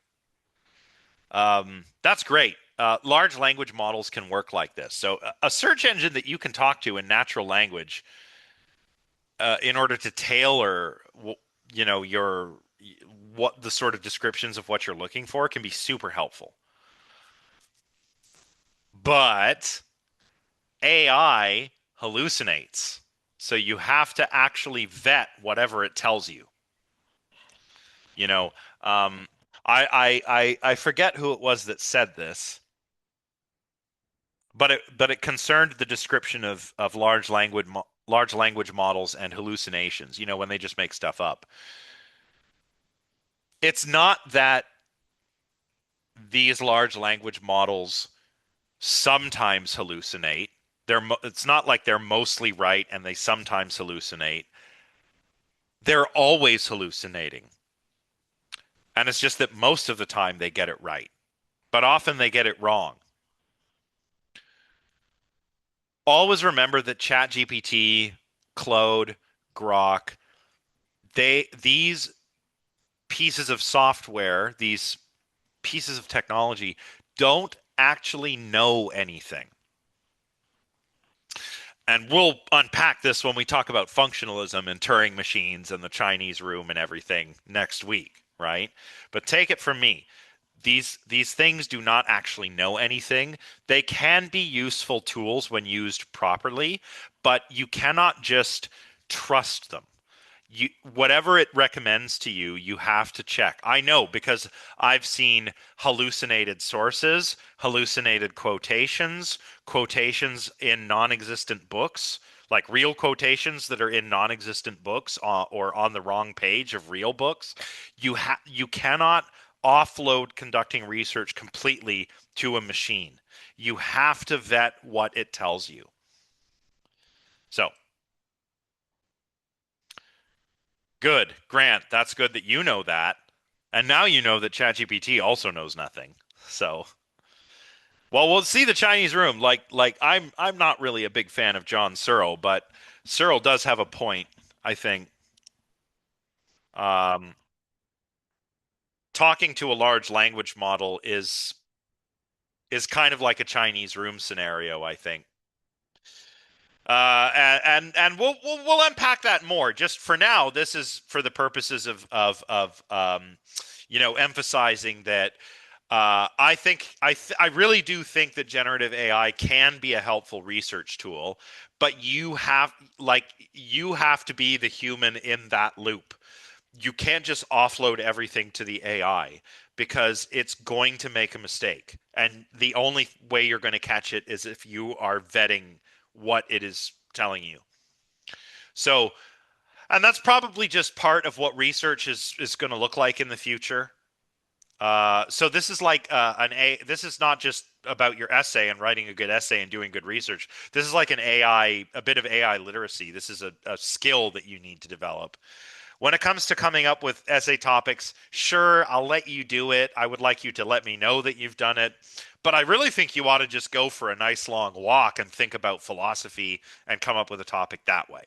That's great. Large language models can work like this. So a search engine that you can talk to in natural language in order to tailor, your what the sort of descriptions of what you're looking for can be super helpful. But AI hallucinates. So you have to actually vet whatever it tells you. You know, um, I forget who it was that said this, but it concerned the description of large language models and hallucinations. You know, when they just make stuff up. It's not that these large language models sometimes hallucinate. It's not like they're mostly right and they sometimes hallucinate. They're always hallucinating. And it's just that most of the time they get it right, but often they get it wrong. Always remember that ChatGPT, Claude, Grok, these pieces of software, these pieces of technology don't actually know anything. And we'll unpack this when we talk about functionalism and Turing machines and the Chinese room and everything next week, right? But take it from me. These things do not actually know anything. They can be useful tools when used properly, but you cannot just trust them. Whatever it recommends to you, you have to check. I know because I've seen hallucinated sources, hallucinated quotations, quotations in non-existent books, like real quotations that are in non-existent books or on the wrong page of real books. You cannot offload conducting research completely to a machine. You have to vet what it tells you. So, good, Grant. That's good that you know that. And now you know that ChatGPT also knows nothing. So, well, we'll see the Chinese room. Like I'm not really a big fan of John Searle, but Searle does have a point, I think. Um, Talking to a large language model is kind of like a Chinese room scenario, I think. And we'll unpack that more. Just for now, this is for the purposes of emphasizing that I really do think that generative AI can be a helpful research tool, but you have to be the human in that loop. You can't just offload everything to the AI because it's going to make a mistake. And the only way you're going to catch it is if you are vetting what it is telling you. So, and that's probably just part of what research is going to look like in the future. So this is like an A. This is not just about your essay and writing a good essay and doing good research. This is like a bit of AI literacy. This is a skill that you need to develop. When it comes to coming up with essay topics, sure, I'll let you do it. I would like you to let me know that you've done it. But I really think you ought to just go for a nice long walk and think about philosophy and come up with a topic that way.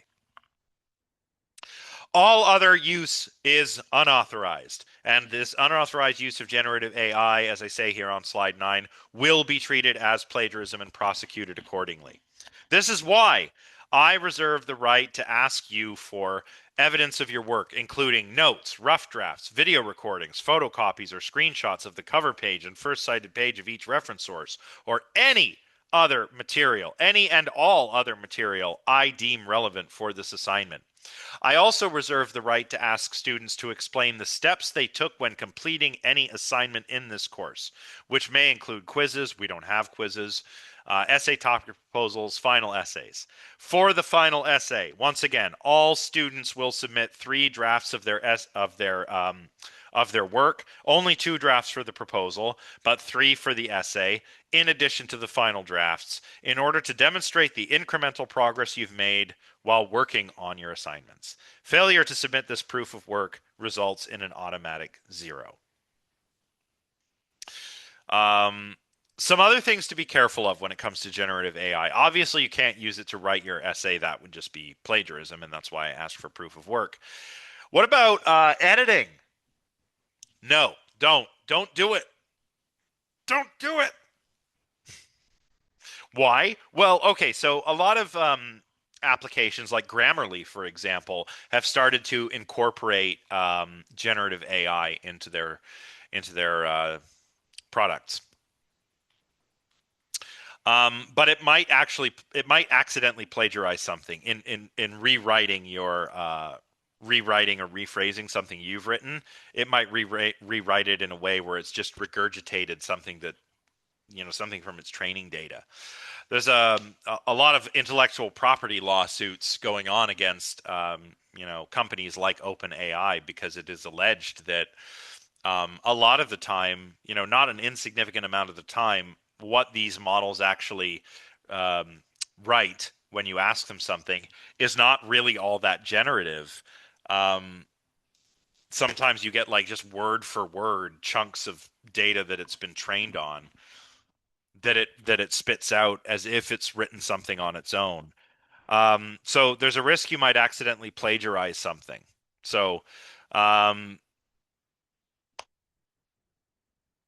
All other use is unauthorized. And this unauthorized use of generative AI, as I say here on slide 9, will be treated as plagiarism and prosecuted accordingly. This is why I reserve the right to ask you for evidence of your work, including notes, rough drafts, video recordings, photocopies, or screenshots of the cover page and first cited page of each reference source, or any other material, any and all other material I deem relevant for this assignment. I also reserve the right to ask students to explain the steps they took when completing any assignment in this course, which may include quizzes. We don't have quizzes. Essay topic proposals, final essays. For the final essay, once again, all students will submit 3 drafts of their work. Only 2 drafts for the proposal, but 3 for the essay, in addition to the final drafts, in order to demonstrate the incremental progress you've made while working on your assignments. Failure to submit this proof of work results in an automatic 0. Um, some other things to be careful of when it comes to generative AI. Obviously, you can't use it to write your essay. That would just be plagiarism, and that's why I asked for proof of work. What about editing? No, don't. Don't do it. Don't do it. Why? Well, okay, so a lot of applications like Grammarly, for example, have started to incorporate generative AI into their products. But it might accidentally plagiarize something in rewriting or rephrasing something you've written. It might rewrite it in a way where it's just regurgitated something from its training data. There's a lot of intellectual property lawsuits going on against companies like OpenAI because it is alleged that a lot of the time, not an insignificant amount of the time, what these models actually um, write when you ask them something is not really all that generative. Um, Sometimes you get like just word for word chunks of data that it's been trained on that it spits out as if it's written something on its own. So there's a risk you might accidentally plagiarize something. So um,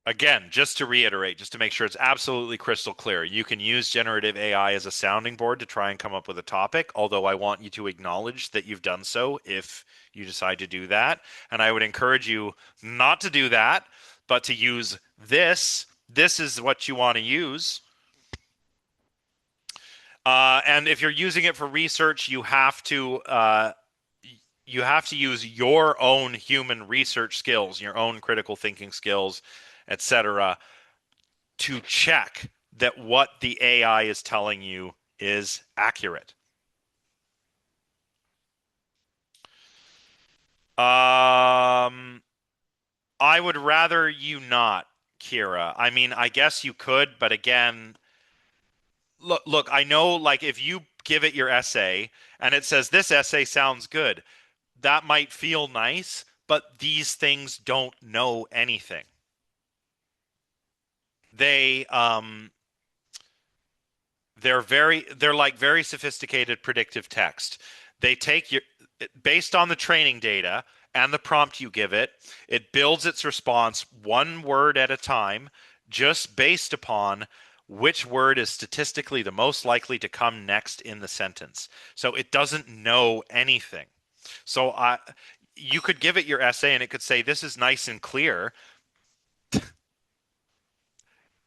again, just to reiterate, just to make sure it's absolutely crystal clear, you can use generative AI as a sounding board to try and come up with a topic, although I want you to acknowledge that you've done so if you decide to do that. And I would encourage you not to do that, but to use this. This is what you want to use. And if you're using it for research, you have to use your own human research skills, your own critical thinking skills, etc., to check that what the AI is telling you is accurate. Um, I would rather you not, Kira. I mean, I guess you could, but again, look, I know like if you give it your essay and it says this essay sounds good, that might feel nice, but these things don't know anything. They they're like very sophisticated predictive text. They take your based on the training data and the prompt you give it, it builds its response one word at a time, just based upon which word is statistically the most likely to come next in the sentence. So it doesn't know anything. So you could give it your essay and it could say, this is nice and clear.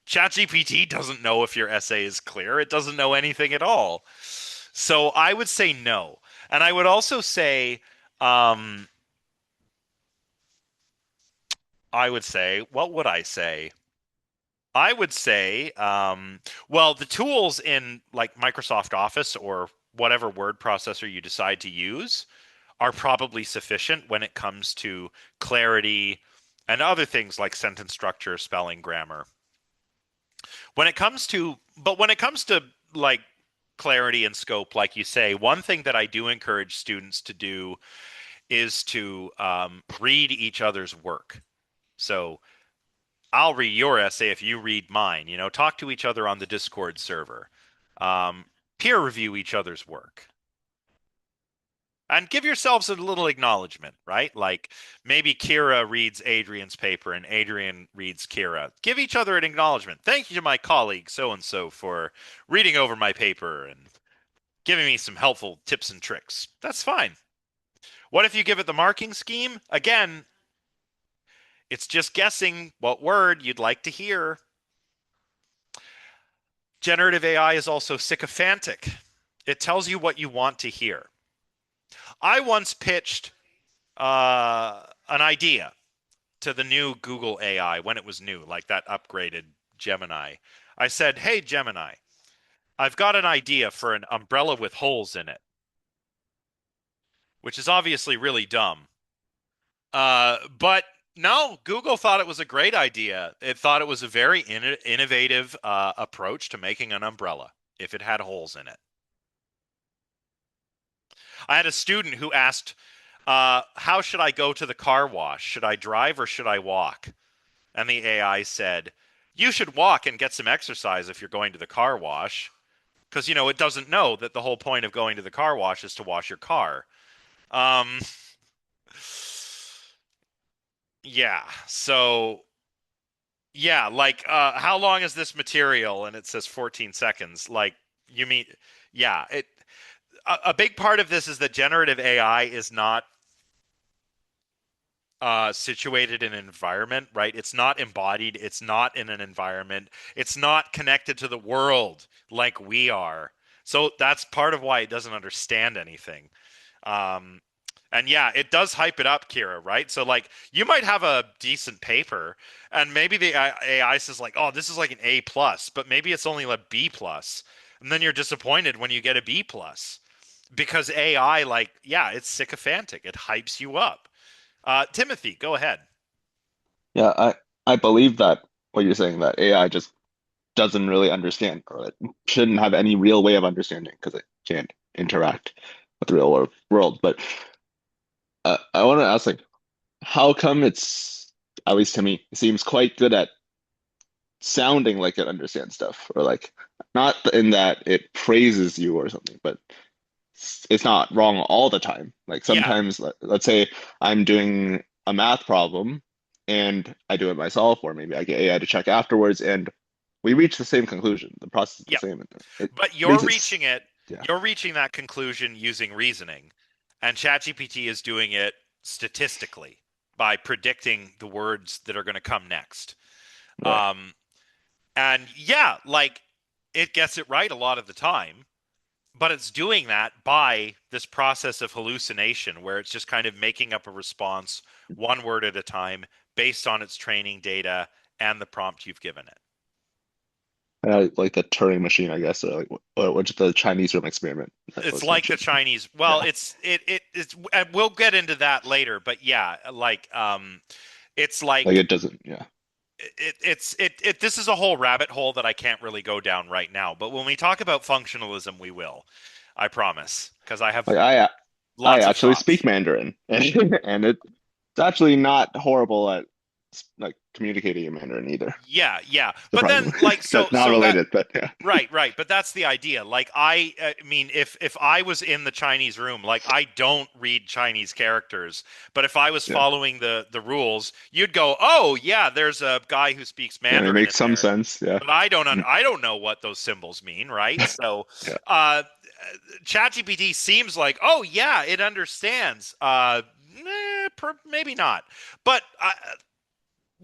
ChatGPT doesn't know if your essay is clear. It doesn't know anything at all. So I would say no. And I would also say, um, what would I say? I would say, well, the tools in like Microsoft Office or whatever word processor you decide to use are probably sufficient when it comes to clarity and other things like sentence structure, spelling, grammar. When it comes to like clarity and scope, like you say, one thing that I do encourage students to do is to read each other's work. So I'll read your essay if you read mine. Talk to each other on the Discord server. Um, Peer review each other's work. And give yourselves a little acknowledgement, right? Like maybe Kira reads Adrian's paper and Adrian reads Kira. Give each other an acknowledgement. Thank you to my colleague so and so for reading over my paper and giving me some helpful tips and tricks. That's fine. What if you give it the marking scheme? Again, it's just guessing what word you'd like to hear. Generative AI is also sycophantic. It tells you what you want to hear. I once pitched an idea to the new Google AI when it was new, like that upgraded Gemini. I said, "Hey, Gemini, I've got an idea for an umbrella with holes in it," which is obviously really dumb. But no, Google thought it was a great idea. It thought it was a very innovative approach to making an umbrella if it had holes in it. I had a student who asked, how should I go to the car wash? Should I drive or should I walk? And the AI said, you should walk and get some exercise if you're going to the car wash. Because, it doesn't know that the whole point of going to the car wash is to wash your car. Um, yeah. So, yeah, like, how long is this material? And it says 14 seconds. Like, you mean, yeah, a big part of this is that generative AI is not situated in an environment, right? It's not embodied. It's not in an environment. It's not connected to the world like we are. So that's part of why it doesn't understand anything. Um, and yeah, it does hype it up, Kira, right? So like you might have a decent paper and maybe the AI says like, "Oh, this is like an A plus," but maybe it's only a B plus. And then you're disappointed when you get a B plus because AI like, yeah, it's sycophantic. It hypes you up. Timothy, go ahead. Yeah, I believe that what you're saying that AI just doesn't really understand or it shouldn't have any real way of understanding because it can't interact with the real world. But I want to ask like how come it's at least to me it seems quite good at sounding like it understands stuff or like not in that it praises you or something, but it's not wrong all the time. Like Yeah, sometimes, let's say I'm doing a math problem and I do it myself, or maybe I get AI to check afterwards, and we reach the same conclusion. The process is the yeah. same. It But makes it, yeah, you're reaching that conclusion using reasoning, and ChatGPT is doing it statistically by predicting the words that are going to come next. right. Um, and yeah, like it gets it right a lot of the time, but it's doing that by this process of hallucination where it's just kind of making up a response one word at a time based on its training data and the prompt you've given it. Like the Turing machine, I guess, or like what's the Chinese room experiment that It's was like the mentioned. Chinese. Well, Yeah, it's and we'll get into that later, but yeah, like it's like like it doesn't. Yeah, this is a whole rabbit hole that I can't really go down right now. But when we talk about functionalism, we will. I promise, because I have like I lots of actually speak thoughts. Mandarin, and it's actually not horrible at. like communicating in Mandarin either. Yeah, yeah. But then Surprisingly, like that's not so that related, but yeah, right, right. But that's the idea. Like I mean, if I was in the Chinese room, like I don't read Chinese characters, but if I was yeah, following the rules, you'd go, "Oh, yeah, there's a guy who speaks yeah. It Mandarin in makes some there." sense. Yeah, But I don't know what those symbols mean, right? So, yeah, uh ChatGPT seems like, "Oh, yeah, it understands." Maybe not. But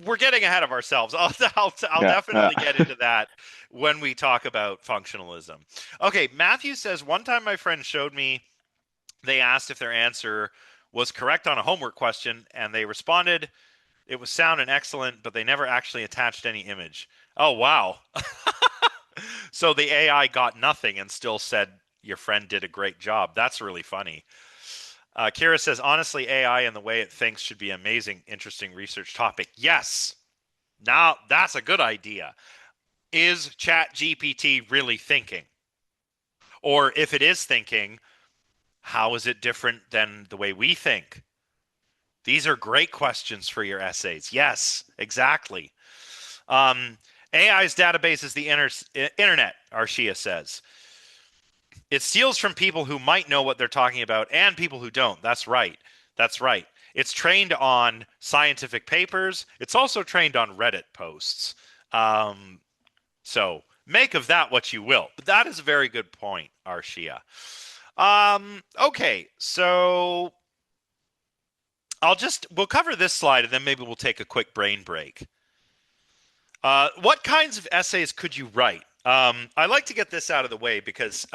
we're getting ahead of ourselves. I'll yeah, definitely get into that when we talk about functionalism. Okay, Matthew says one time my friend showed me they asked if their answer was correct on a homework question and they responded it was sound and excellent, but they never actually attached any image. Oh wow. So the AI got nothing and still said your friend did a great job. That's really funny. Kira says, honestly, AI and the way it thinks should be amazing, interesting research topic. Yes, now that's a good idea. Is ChatGPT really thinking? Or if it is thinking, how is it different than the way we think? These are great questions for your essays. Yes, exactly. Um, AI's database is the internet, Arshia says. It steals from people who might know what they're talking about and people who don't. That's right. That's right. It's trained on scientific papers. It's also trained on Reddit posts. Um, So make of that what you will. But that is a very good point, Arshia. Okay, so we'll cover this slide and then maybe we'll take a quick brain break. What kinds of essays could you write? I like to get this out of the way because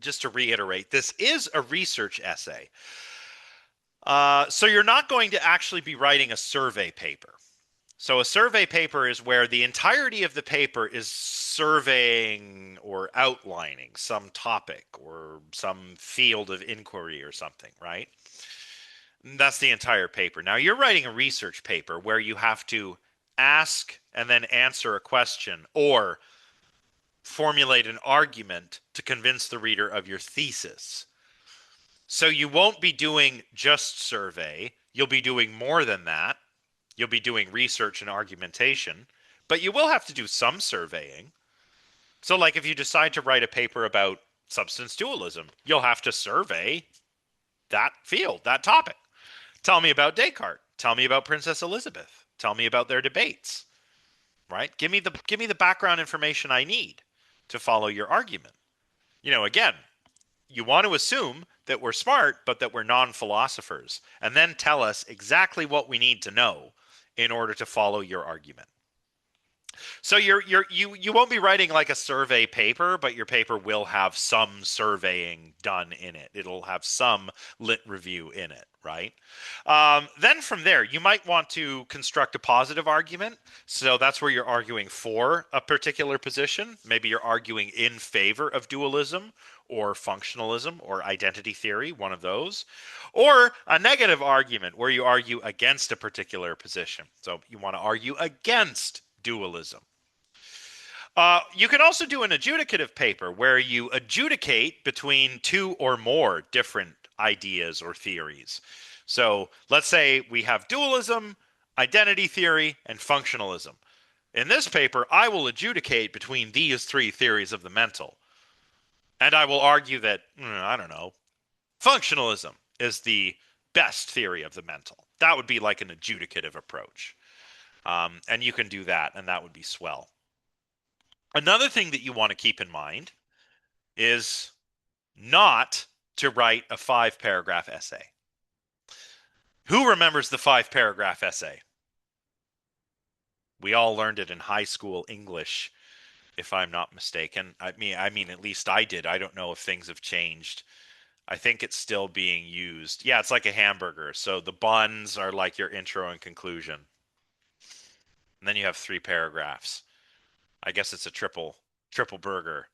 just to reiterate, this is a research essay. So you're not going to actually be writing a survey paper. So a survey paper is where the entirety of the paper is surveying or outlining some topic or some field of inquiry or something, right? That's the entire paper. Now you're writing a research paper where you have to ask and then answer a question or formulate an argument to convince the reader of your thesis. So you won't be doing just survey, you'll be doing more than that. You'll be doing research and argumentation, but you will have to do some surveying. So, like if you decide to write a paper about substance dualism, you'll have to survey that field, that topic. Tell me about Descartes. Tell me about Princess Elizabeth. Tell me about their debates. Right? Give me the background information I need to follow your argument. Again, you want to assume that we're smart, but that we're non-philosophers, and then tell us exactly what we need to know in order to follow your argument. So you won't be writing like a survey paper, but your paper will have some surveying done in it. It'll have some lit review in it, right? Then from there, you might want to construct a positive argument. So that's where you're arguing for a particular position. Maybe you're arguing in favor of dualism or functionalism or identity theory, one of those. Or a negative argument where you argue against a particular position. So you want to argue against dualism. You can also do an adjudicative paper where you adjudicate between two or more different ideas or theories. So let's say we have dualism, identity theory, and functionalism. In this paper, I will adjudicate between these three theories of the mental. And I will argue that, I don't know, functionalism is the best theory of the mental. That would be like an adjudicative approach. And you can do that, and that would be swell. Another thing that you want to keep in mind is not to write a 5-paragraph essay. Who remembers the 5-paragraph essay? We all learned it in high school English, if I'm not mistaken. I mean, at least I did. I don't know if things have changed. I think it's still being used. Yeah, it's like a hamburger. So the buns are like your intro and conclusion. And then you have 3 paragraphs. I guess it's a triple burger.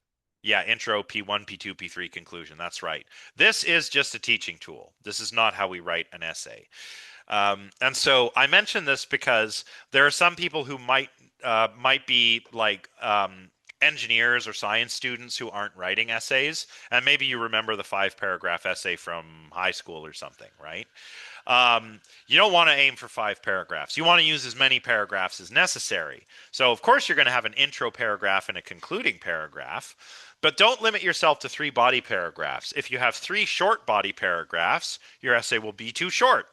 Yeah, intro, P1, P2, P3, conclusion. That's right. This is just a teaching tool. This is not how we write an essay. And so I mention this because there are some people who might be like engineers or science students who aren't writing essays, and maybe you remember the 5-paragraph essay from high school or something, right? You don't want to aim for 5 paragraphs. You want to use as many paragraphs as necessary. So, of course, you're going to have an intro paragraph and a concluding paragraph, but don't limit yourself to 3 body paragraphs. If you have 3 short body paragraphs, your essay will be too short.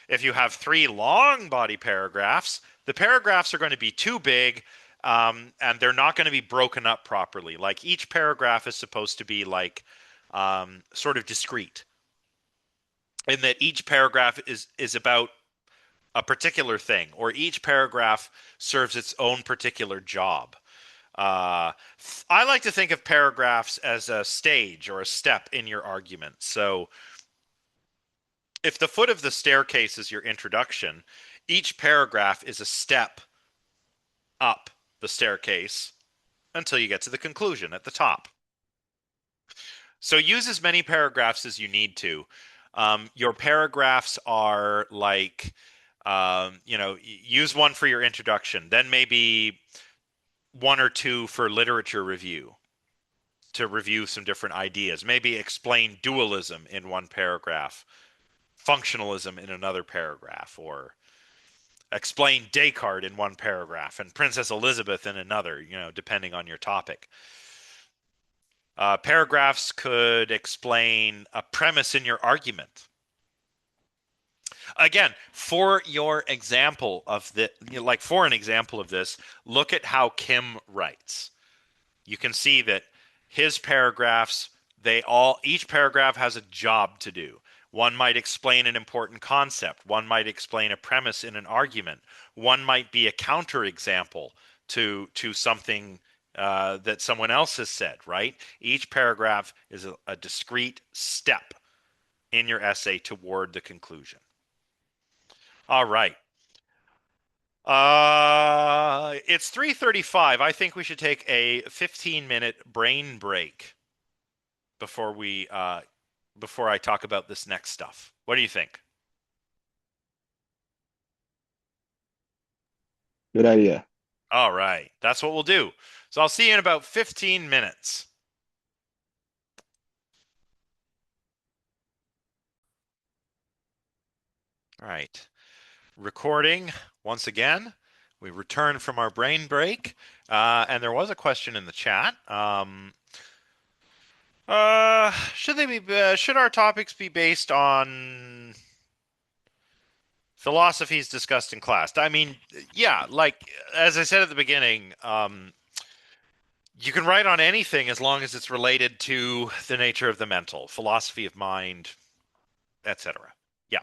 If you have 3 long body paragraphs, the paragraphs are going to be too big, and they're not going to be broken up properly. Like each paragraph is supposed to be like sort of discrete, in that each paragraph is about a particular thing, or each paragraph serves its own particular job. Uh, I like to think of paragraphs as a stage or a step in your argument. So if the foot of the staircase is your introduction, each paragraph is a step up the staircase until you get to the conclusion at the top. So use as many paragraphs as you need to. Your paragraphs are like, use one for your introduction, then maybe 1 or 2 for literature review to review some different ideas. Maybe explain dualism in one paragraph, functionalism in another paragraph, or explain Descartes in one paragraph and Princess Elizabeth in another, depending on your topic. Paragraphs could explain a premise in your argument. Again, for your example of the, like for an example of this, look at how Kim writes. You can see that his paragraphs, each paragraph has a job to do. One might explain an important concept. One might explain a premise in an argument. One might be a counterexample to something that someone else has said, right? Each paragraph is a discrete step in your essay toward the conclusion. All right. It's 3:35. I think we should take a 15-minute brain break before before I talk about this next stuff. What do you think? Good idea. All right. That's what we'll do. So I'll see you in about 15 minutes. All right. Recording once again. We return from our brain break, and there was a question in the chat. Should our topics be based on philosophies discussed in class? I mean, yeah, like as I said at the beginning, you can write on anything as long as it's related to the nature of the mental, philosophy of mind, etc. Yeah.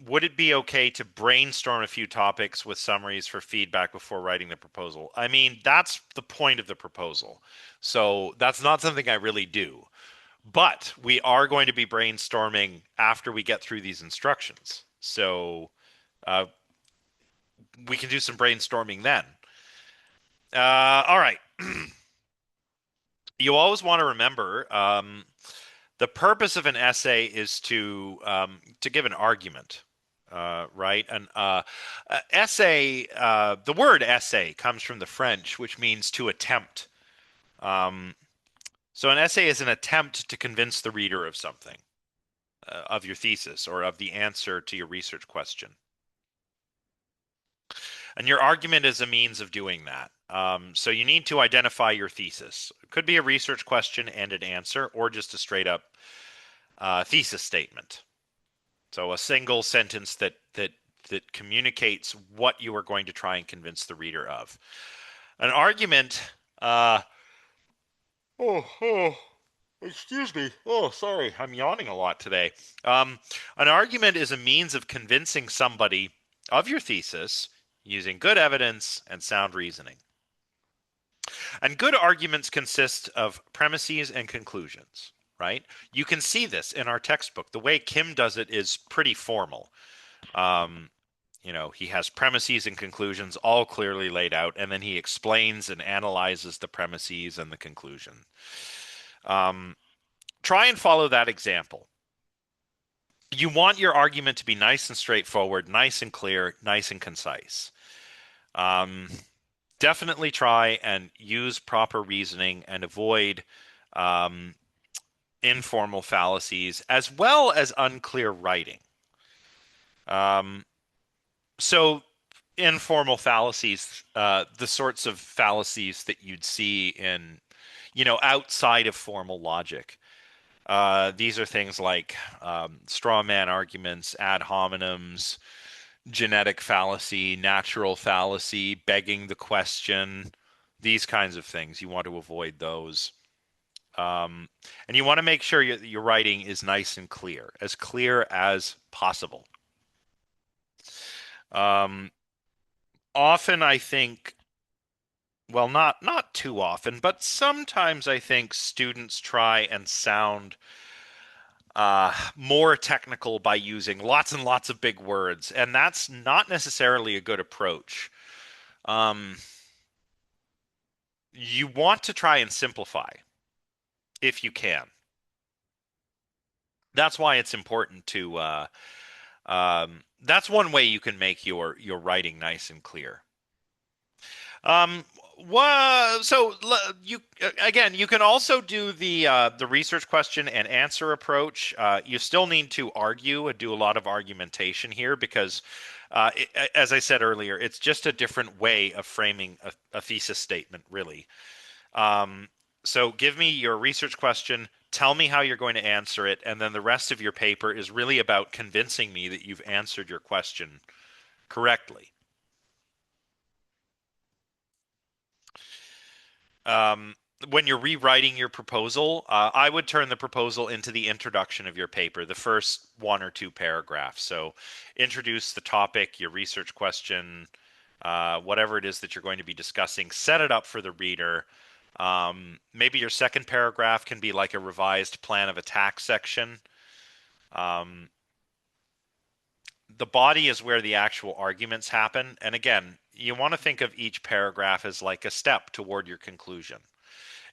Would it be okay to brainstorm a few topics with summaries for feedback before writing the proposal? I mean, that's the point of the proposal. So that's not something I really do. But we are going to be brainstorming after we get through these instructions. So uh, we can do some brainstorming then. All right. You always want to remember the purpose of an essay is to give an argument, right? An essay. The word essay comes from the French, which means to attempt. So an essay is an attempt to convince the reader of something, of your thesis or of the answer to your research question. And your argument is a means of doing that. So you need to identify your thesis. It could be a research question and an answer, or just a straight up thesis statement. So a single sentence that communicates what you are going to try and convince the reader of. An argument. Excuse me. Oh, sorry. I'm yawning a lot today. An argument is a means of convincing somebody of your thesis using good evidence and sound reasoning. And good arguments consist of premises and conclusions, right? You can see this in our textbook. The way Kim does it is pretty formal. He has premises and conclusions all clearly laid out, and then he explains and analyzes the premises and the conclusion. Try and follow that example. You want your argument to be nice and straightforward, nice and clear, nice and concise. Definitely try and use proper reasoning and avoid informal fallacies, as well as unclear writing. Um, so informal fallacies, the sorts of fallacies that you'd see in, outside of formal logic. These are things like straw man arguments, ad hominems, genetic fallacy, natural fallacy, begging the question, these kinds of things. You want to avoid those. Um, and you want to make sure your writing is nice and clear as possible. Um, Often, I think, well, not too often, but sometimes I think students try and sound more technical by using lots and lots of big words, and that's not necessarily a good approach. Um, you want to try and simplify if you can. That's why it's important to. That's one way you can make your writing nice and clear. Um, so you again, you can also do the research question and answer approach. You still need to argue and do a lot of argumentation here because, as I said earlier, it's just a different way of framing a thesis statement, really. Um, so give me your research question, tell me how you're going to answer it, and then the rest of your paper is really about convincing me that you've answered your question correctly. Um, when you're rewriting your proposal, I would turn the proposal into the introduction of your paper, the first one or two paragraphs. So introduce the topic, your research question, whatever it is that you're going to be discussing, set it up for the reader. Maybe your second paragraph can be like a revised plan of attack section. Um, the body is where the actual arguments happen. And again, you want to think of each paragraph as like a step toward your conclusion.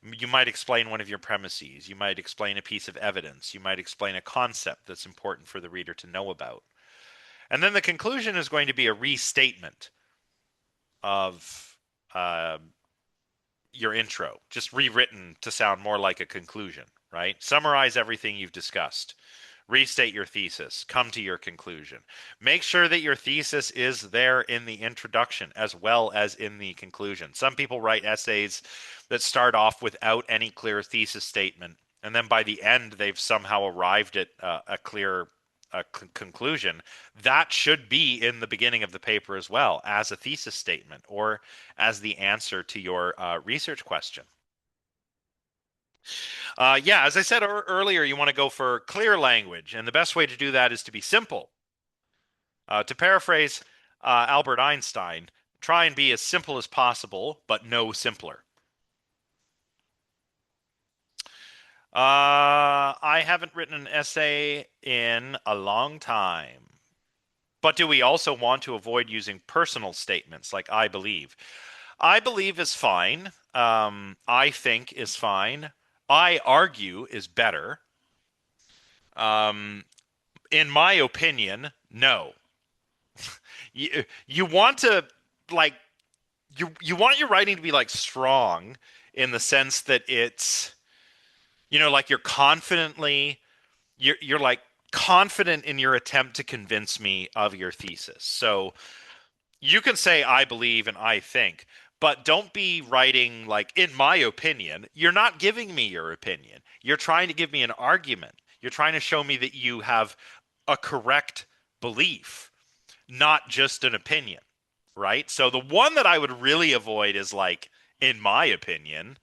You might explain one of your premises. You might explain a piece of evidence. You might explain a concept that's important for the reader to know about. And then the conclusion is going to be a restatement of uh, your intro, just rewritten to sound more like a conclusion, right? Summarize everything you've discussed. Restate your thesis, come to your conclusion. Make sure that your thesis is there in the introduction as well as in the conclusion. Some people write essays that start off without any clear thesis statement, and then by the end, they've somehow arrived at a clear conclusion. That should be in the beginning of the paper as well as a thesis statement or as the answer to your research question. Yeah, as I said earlier, you want to go for clear language, and the best way to do that is to be simple. To paraphrase Albert Einstein, try and be as simple as possible, but no simpler. I haven't written an essay in a long time. But do we also want to avoid using personal statements like I believe? I believe is fine. I think is fine. I argue is better. Um, in my opinion, no. You want to like you want your writing to be like strong in the sense that it's like you're like confident in your attempt to convince me of your thesis. So you can say I believe and I think, but don't be writing like in my opinion. You're not giving me your opinion. You're trying to give me an argument. You're trying to show me that you have a correct belief, not just an opinion, right? So the one that I would really avoid is like in my opinion,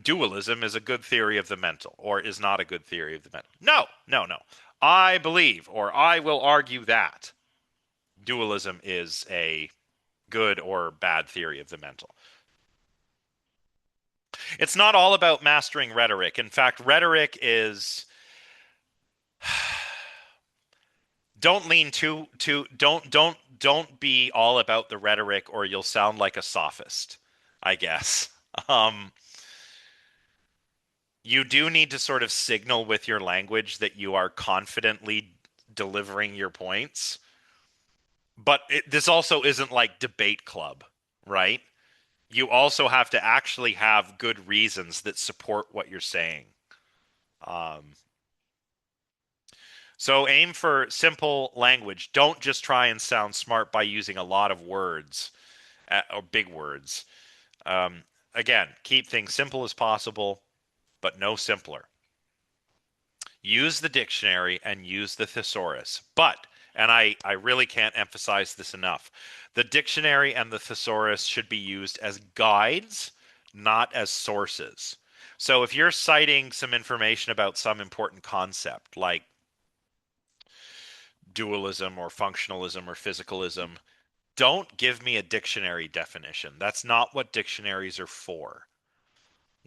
dualism is a good theory of the mental or is not a good theory of the mental. No, no, no. I believe or I will argue that dualism is a good or bad theory of the mental. It's not all about mastering rhetoric. In fact, rhetoric is don't lean too don't be all about the rhetoric or you'll sound like a sophist, I guess. Um you do need to sort of signal with your language that you are confidently delivering your points. But this also isn't like debate club, right? You also have to actually have good reasons that support what you're saying. Um, so aim for simple language. Don't just try and sound smart by using a lot of words or big words. Um, Again, keep things simple as possible, but no simpler. Use the dictionary and use the thesaurus. But, and I really can't emphasize this enough, the dictionary and the thesaurus should be used as guides, not as sources. So if you're citing some information about some important concept, like dualism or functionalism or physicalism, don't give me a dictionary definition. That's not what dictionaries are for.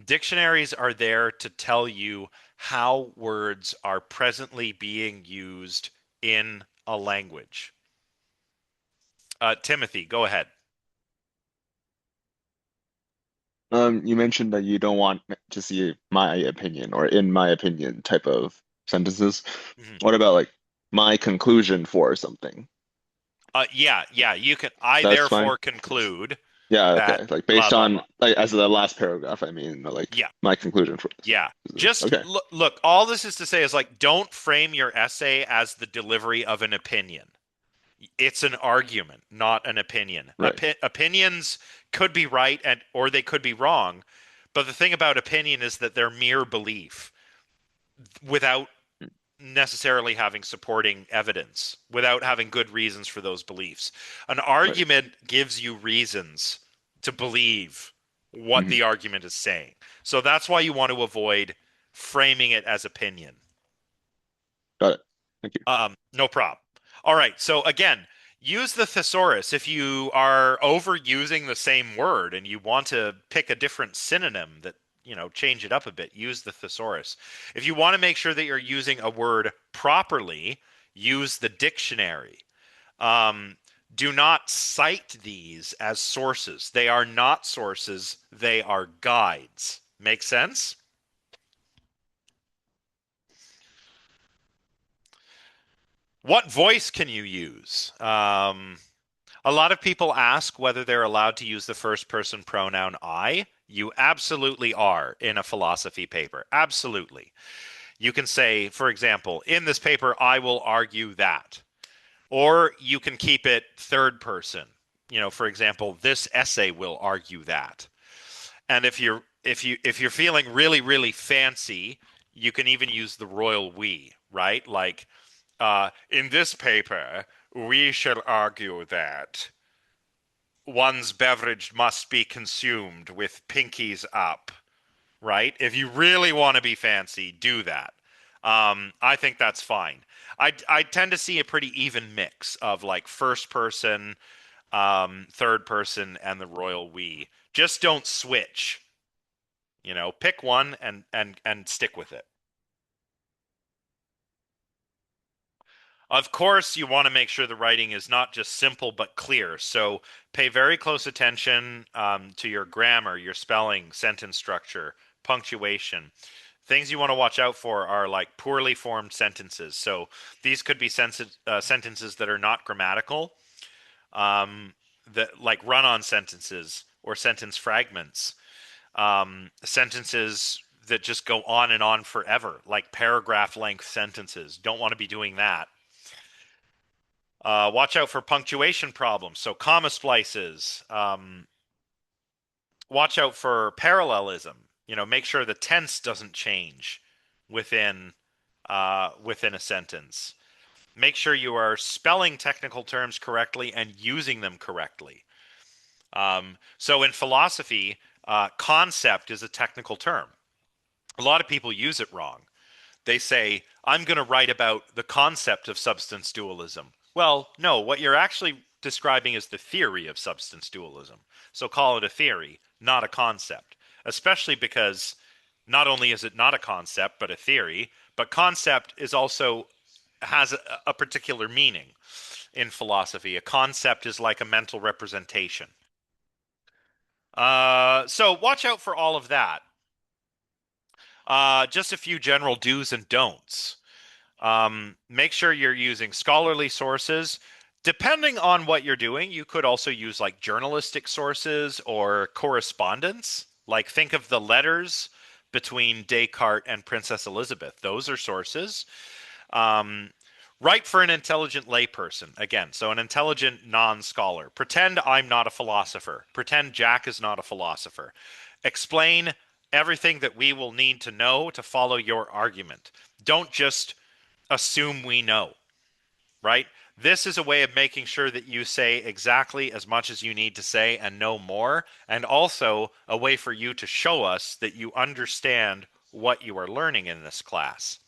Dictionaries are there to tell you how words are presently being used in a language. Timothy, go ahead. You mentioned that you don't want to see my opinion or in my opinion type of sentences. Mhm. What about like my conclusion for something? Yeah, you can. I That's fine. therefore conclude Yeah, that okay. Like blah based blah on blah. like as the last paragraph, I mean, like Yeah, my conclusion for this. yeah. Just Okay. look. All this is to say is like, don't frame your essay as the delivery of an opinion. It's an argument, not an opinion. Right. Opinions could be right and or they could be wrong, but the thing about opinion is that they're mere belief without necessarily having supporting evidence, without having good reasons for those beliefs. An Right. argument gives you reasons to believe what Hmm. the argument is saying. So that's why you want to avoid framing it as opinion. Got it. Thank you. No problem. All right. So again, use the thesaurus if you are overusing the same word and you want to pick a different synonym that, change it up a bit. Use the thesaurus. If you want to make sure that you're using a word properly, use the dictionary. Um, do not cite these as sources. They are not sources, they are guides. Make sense? What voice can you use? A lot of people ask whether they're allowed to use the first person pronoun I. You absolutely are in a philosophy paper. Absolutely. You can say, for example, in this paper, I will argue that. Or you can keep it third person. For example, this essay will argue that. And if you're feeling really really fancy, you can even use the royal we, right? Like in this paper, we shall argue that one's beverage must be consumed with pinkies up, right? If you really want to be fancy, do that. I think that's fine. I tend to see a pretty even mix of like first person, third person, and the royal we. Just don't switch. Pick one and stick with it. Of course, you want to make sure the writing is not just simple but clear. So pay very close attention to your grammar, your spelling, sentence structure, punctuation. Things you want to watch out for are like poorly formed sentences. So these could be sentences that are not grammatical, that like run-on sentences or sentence fragments, sentences that just go on and on forever, like paragraph length sentences. Don't want to be doing that. Watch out for punctuation problems, so comma splices. Watch out for parallelism. Make sure the tense doesn't change within within a sentence. Make sure you are spelling technical terms correctly and using them correctly. So in philosophy, concept is a technical term. A lot of people use it wrong. They say, I'm going to write about the concept of substance dualism. Well, no, what you're actually describing is the theory of substance dualism. So call it a theory, not a concept. Especially because not only is it not a concept, but a theory, but concept is also has a particular meaning in philosophy. A concept is like a mental representation. So watch out for all of that. Just a few general do's and don'ts. Make sure you're using scholarly sources. Depending on what you're doing, you could also use like journalistic sources or correspondence. Like think of the letters between Descartes and Princess Elizabeth. Those are sources. Um, Write for an intelligent layperson. Again, so an intelligent non-scholar. Pretend I'm not a philosopher. Pretend Jack is not a philosopher. Explain everything that we will need to know to follow your argument. Don't just assume we know, right? This is a way of making sure that you say exactly as much as you need to say and no more, and also a way for you to show us that you understand what you are learning in this class.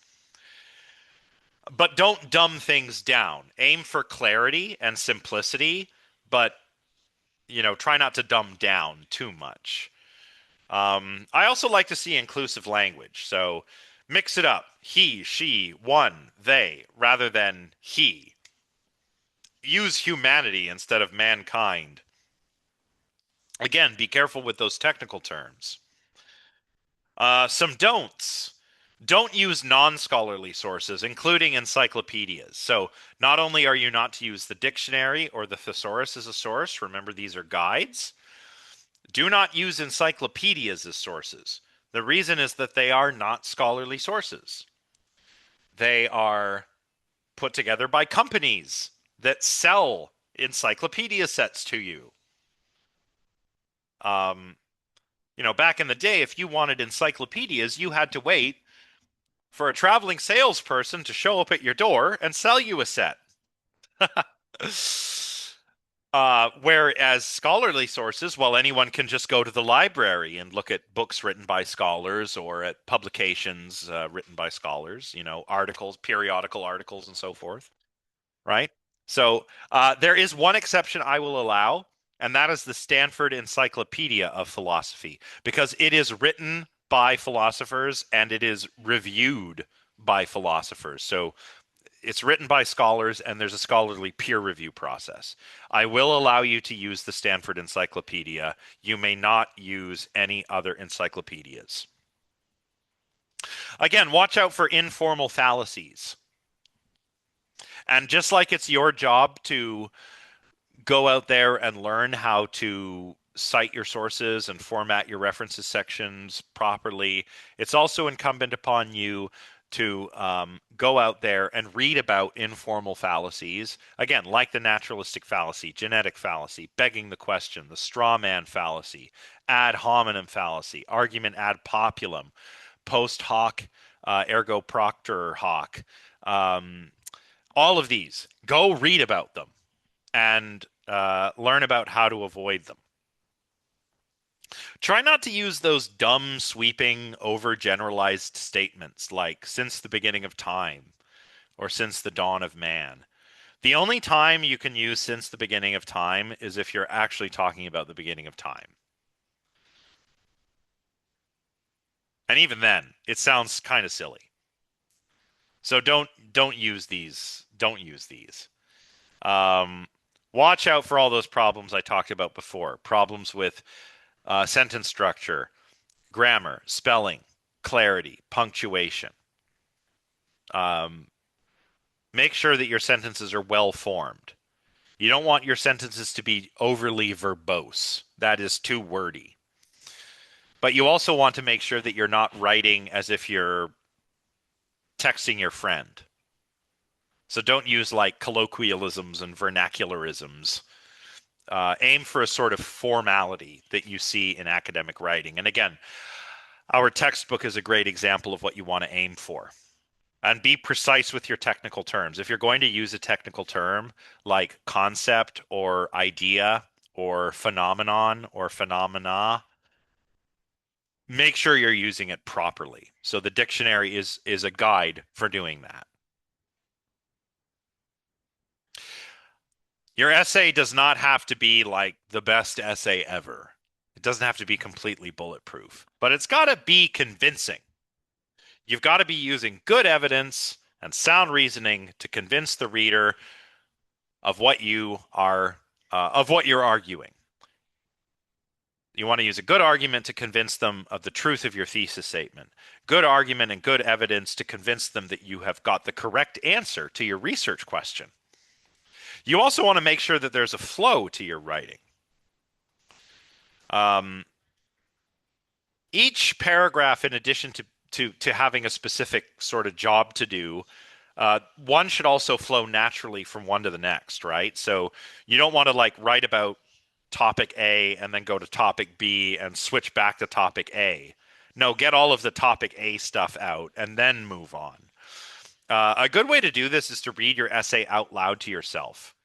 But don't dumb things down. Aim for clarity and simplicity, but try not to dumb down too much. I also like to see inclusive language, so mix it up. He, she, one, they, rather than he. Use humanity instead of mankind. Again, be careful with those technical terms. Some don'ts. Don't use non-scholarly sources, including encyclopedias. So not only are you not to use the dictionary or the thesaurus as a source, remember these are guides, do not use encyclopedias as sources. The reason is that they are not scholarly sources. They are put together by companies that sell encyclopedia sets to you. Um, back in the day, if you wanted encyclopedias, you had to wait for a traveling salesperson to show up at your door and sell you a set. Whereas scholarly sources, well, anyone can just go to the library and look at books written by scholars or at publications written by scholars, articles, periodical articles, and so forth, right? So there is one exception I will allow, and that is the Stanford Encyclopedia of Philosophy, because it is written by philosophers and it is reviewed by philosophers. So it's written by scholars and there's a scholarly peer review process. I will allow you to use the Stanford Encyclopedia. You may not use any other encyclopedias. Again, watch out for informal fallacies. And just like it's your job to go out there and learn how to cite your sources and format your references sections properly, it's also incumbent upon you to go out there and read about informal fallacies. Again, like the naturalistic fallacy, genetic fallacy, begging the question, the straw man fallacy, ad hominem fallacy, argument ad populum, post hoc ergo proctor hoc. All of these, go read about them and learn about how to avoid them. Try not to use those dumb, sweeping, overgeneralized statements like since the beginning of time or since the dawn of man. The only time you can use since the beginning of time is if you're actually talking about the beginning of time. And even then, it sounds kind of silly. So don't use these. Don't use these. Watch out for all those problems I talked about before. Problems with sentence structure, grammar, spelling, clarity, punctuation. Make sure that your sentences are well formed. You don't want your sentences to be overly verbose. That is too wordy. But you also want to make sure that you're not writing as if you're texting your friend. So don't use like colloquialisms and vernacularisms. Aim for a sort of formality that you see in academic writing. And again, our textbook is a great example of what you want to aim for. And be precise with your technical terms. If you're going to use a technical term like concept or idea or phenomenon or phenomena, make sure you're using it properly. So the dictionary is a guide for doing that. Your essay does not have to be like the best essay ever. It doesn't have to be completely bulletproof, but it's got to be convincing. You've got to be using good evidence and sound reasoning to convince the reader of what you're arguing. You want to use a good argument to convince them of the truth of your thesis statement. Good argument and good evidence to convince them that you have got the correct answer to your research question. You also want to make sure that there's a flow to your writing. each paragraph, in addition to having a specific sort of job to do, one should also flow naturally from one to the next, right? So you don't want to like write about topic A and then go to topic B and switch back to topic A. No, get all of the topic A stuff out and then move on. A good way to do this is to read your essay out loud to yourself.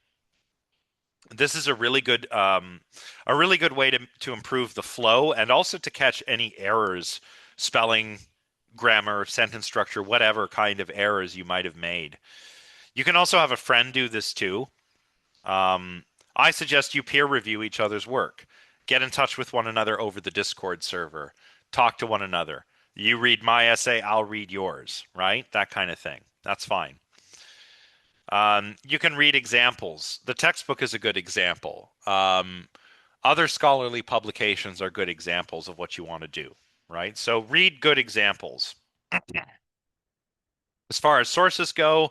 This is a really good way to improve the flow and also to catch any errors, spelling, grammar, sentence structure, whatever kind of errors you might have made. You can also have a friend do this too. Um, I suggest you peer review each other's work. Get in touch with one another over the Discord server. Talk to one another. You read my essay, I'll read yours, right? That kind of thing. That's fine. You can read examples. The textbook is a good example. Other scholarly publications are good examples of what you want to do, right? So read good examples. As far as sources go,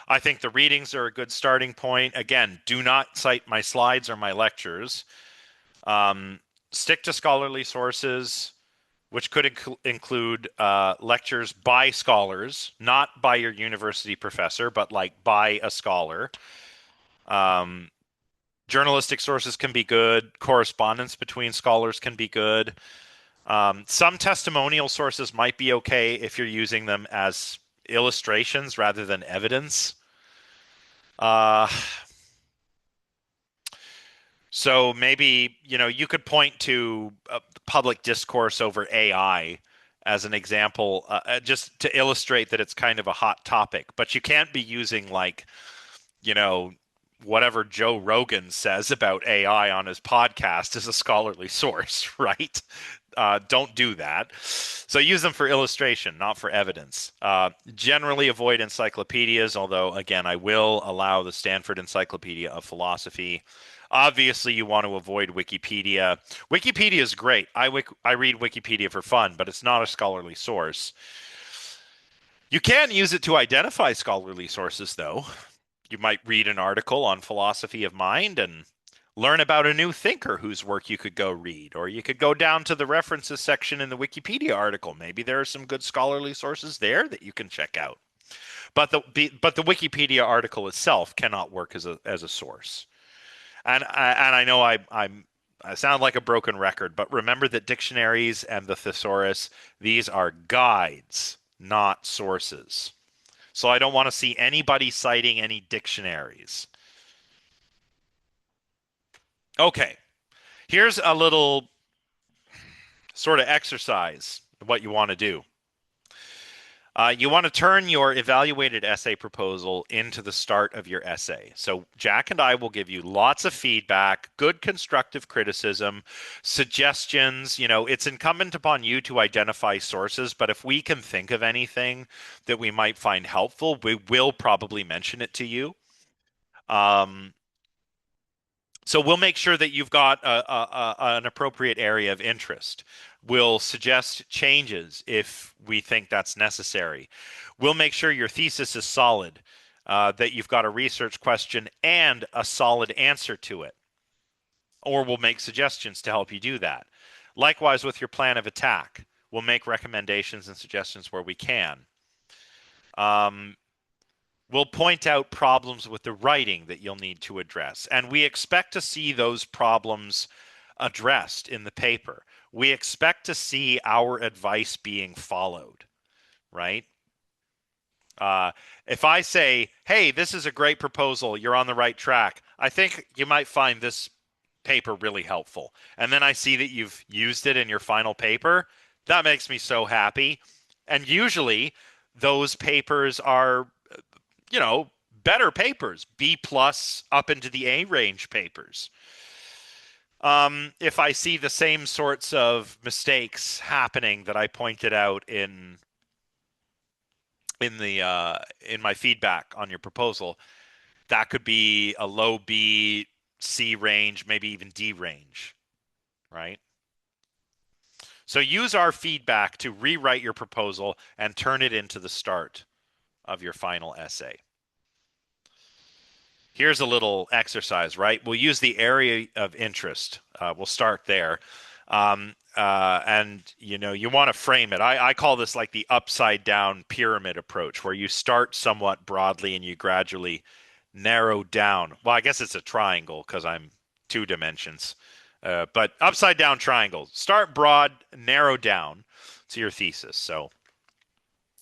I think the readings are a good starting point. Again, do not cite my slides or my lectures. Um, Stick to scholarly sources, which could include lectures by scholars, not by your university professor, but like by a scholar. Um, Journalistic sources can be good. Correspondence between scholars can be good. Some testimonial sources might be okay if you're using them as illustrations rather than evidence. Uh, so maybe, you could point to public discourse over AI as an example, just to illustrate that it's kind of a hot topic. But you can't be using like, you know, whatever Joe Rogan says about AI on his podcast as a scholarly source, right? Don't do that. So use them for illustration, not for evidence. Generally avoid encyclopedias, although, again, I will allow the Stanford Encyclopedia of Philosophy. Obviously, you want to avoid Wikipedia. Wikipedia is great. I read Wikipedia for fun, but it's not a scholarly source. You can use it to identify scholarly sources, though. You might read an article on philosophy of mind and learn about a new thinker whose work you could go read. Or you could go down to the references section in the Wikipedia article. Maybe there are some good scholarly sources there that you can check out. But the Wikipedia article itself cannot work as a source. And I know I sound like a broken record, but remember that dictionaries and the thesaurus, these are guides, not sources. So I don't want to see anybody citing any dictionaries. Okay, here's a little sort of exercise of what you want to do. You want to turn your evaluated essay proposal into the start of your essay. So Jack and I will give you lots of feedback, good constructive criticism, suggestions. It's incumbent upon you to identify sources, but if we can think of anything that we might find helpful, we will probably mention it to you. So we'll make sure that you've got an appropriate area of interest. We'll suggest changes if we think that's necessary. We'll make sure your thesis is solid, that you've got a research question and a solid answer to it. Or we'll make suggestions to help you do that. Likewise with your plan of attack. We'll make recommendations and suggestions where we can. We'll point out problems with the writing that you'll need to address. And we expect to see those problems addressed in the paper. We expect to see our advice being followed, right? If I say, hey, this is a great proposal, you're on the right track, I think you might find this paper really helpful. And then I see that you've used it in your final paper. That makes me so happy. And usually those papers are better papers, B plus up into the A range papers. If I see the same sorts of mistakes happening that I pointed out in my feedback on your proposal, that could be a low B, C range, maybe even D range, right? So use our feedback to rewrite your proposal and turn it into the start of your final essay. Here's a little exercise, right? We'll use the area of interest. We'll start there. And you want to frame it. I call this like the upside down pyramid approach, where you start somewhat broadly and you gradually narrow down. Well, I guess it's a triangle because I'm two dimensions. But upside down triangle. Start broad, narrow down to your thesis. So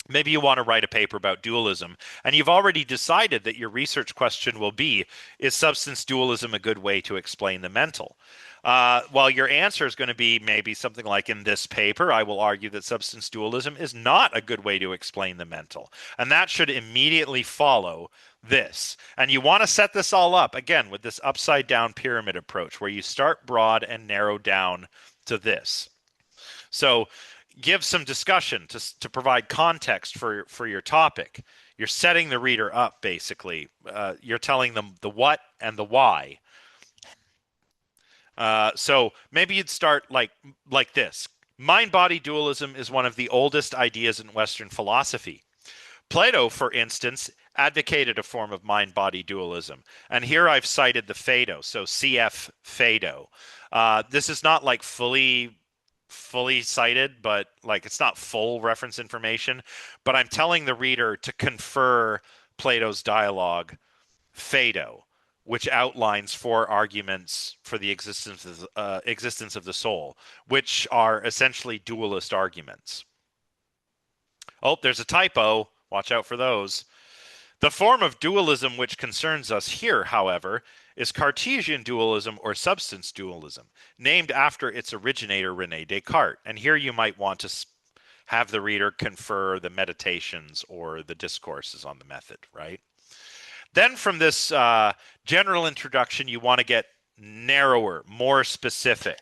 maybe you want to write a paper about dualism, and you've already decided that your research question will be, is substance dualism a good way to explain the mental? Well, your answer is going to be maybe something like, in this paper, I will argue that substance dualism is not a good way to explain the mental. And that should immediately follow this. And you want to set this all up, again, with this upside down pyramid approach, where you start broad and narrow down to this. So give some discussion to provide context for your topic. You're setting the reader up, basically. You're telling them the what and the why. So maybe you'd start like this. Mind-body dualism is one of the oldest ideas in Western philosophy. Plato, for instance, advocated a form of mind-body dualism. And here I've cited the Phaedo, so CF Phaedo. This is not like fully cited, but like it's not full reference information. But I'm telling the reader to confer Plato's dialogue, Phaedo, which outlines four arguments for the existence of the soul, which are essentially dualist arguments. Oh, there's a typo. Watch out for those. The form of dualism which concerns us here, however, is Cartesian dualism or substance dualism, named after its originator Rene Descartes. And here you might want to have the reader confer the meditations or the discourses on the method, right? Then from this general introduction, you want to get narrower, more specific.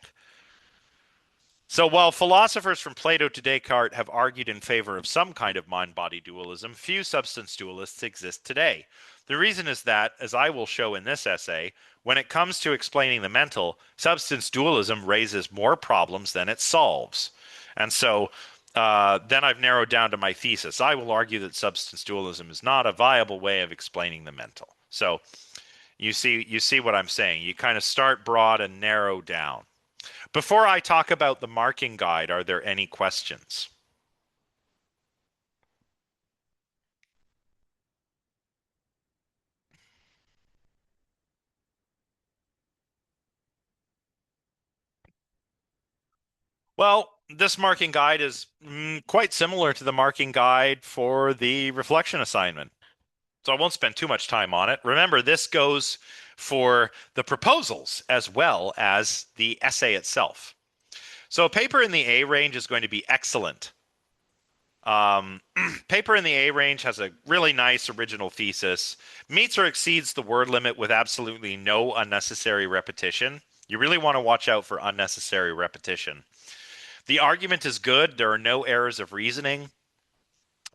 So while philosophers from Plato to Descartes have argued in favor of some kind of mind-body dualism, few substance dualists exist today. The reason is that, as I will show in this essay, when it comes to explaining the mental, substance dualism raises more problems than it solves. And so then I've narrowed down to my thesis. I will argue that substance dualism is not a viable way of explaining the mental. So you see what I'm saying. You kind of start broad and narrow down. Before I talk about the marking guide, are there any questions? Well, this marking guide is quite similar to the marking guide for the reflection assignment. So I won't spend too much time on it. Remember, this goes for the proposals as well as the essay itself. So a paper in the A range is going to be excellent. Paper in the A range has a really nice original thesis, meets or exceeds the word limit with absolutely no unnecessary repetition. You really want to watch out for unnecessary repetition. The argument is good. There are no errors of reasoning.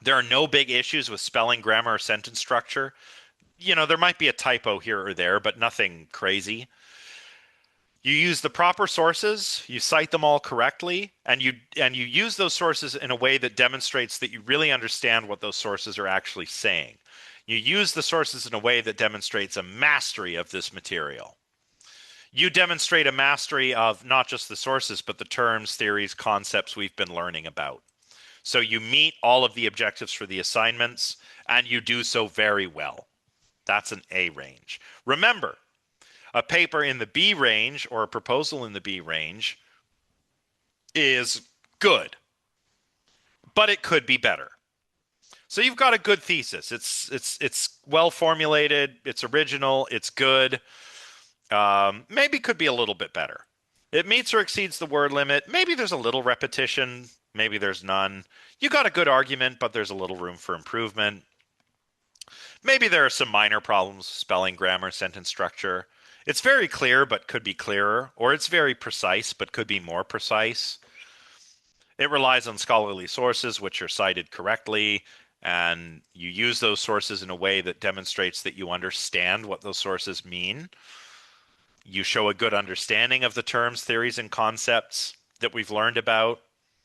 There are no big issues with spelling, grammar, or sentence structure. There might be a typo here or there, but nothing crazy. You use the proper sources, you cite them all correctly, and you use those sources in a way that demonstrates that you really understand what those sources are actually saying. You use the sources in a way that demonstrates a mastery of this material. You demonstrate a mastery of not just the sources, but the terms, theories, concepts we've been learning about. So you meet all of the objectives for the assignments, and you do so very well. That's an A range. Remember, a paper in the B range or a proposal in the B range is good, but it could be better. So you've got a good thesis. It's well formulated, it's original, it's good. Maybe could be a little bit better. It meets or exceeds the word limit. Maybe there's a little repetition. Maybe there's none. You got a good argument, but there's a little room for improvement. Maybe there are some minor problems, spelling, grammar, sentence structure. It's very clear, but could be clearer, or it's very precise, but could be more precise. It relies on scholarly sources, which are cited correctly, and you use those sources in a way that demonstrates that you understand what those sources mean. You show a good understanding of the terms, theories, and concepts that we've learned about,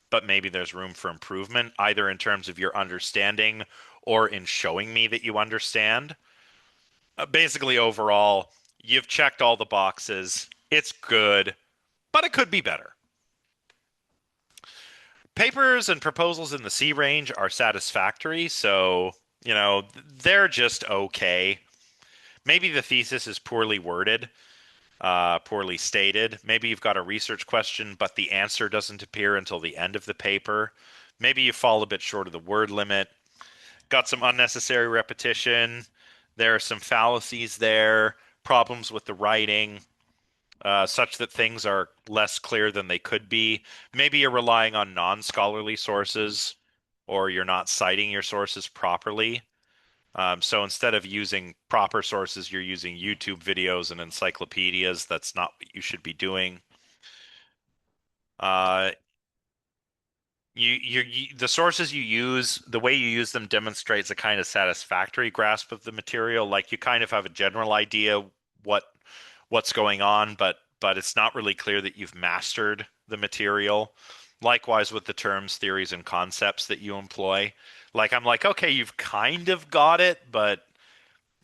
but maybe there's room for improvement, either in terms of your understanding or in showing me that you understand. Basically, overall, you've checked all the boxes. It's good, but it could be better. Papers and proposals in the C range are satisfactory, so, they're just okay. Maybe the thesis is poorly worded, poorly stated. Maybe you've got a research question, but the answer doesn't appear until the end of the paper. Maybe you fall a bit short of the word limit. Got some unnecessary repetition. There are some fallacies there, problems with the writing, such that things are less clear than they could be. Maybe you're relying on non-scholarly sources, or you're not citing your sources properly. So instead of using proper sources, you're using YouTube videos and encyclopedias. That's not what you should be doing. Uh, the sources you use, the way you use them demonstrates a kind of satisfactory grasp of the material. Like you kind of have a general idea what what's going on, but it's not really clear that you've mastered the material. Likewise with the terms, theories, and concepts that you employ. Like I'm like, okay, you've kind of got it, but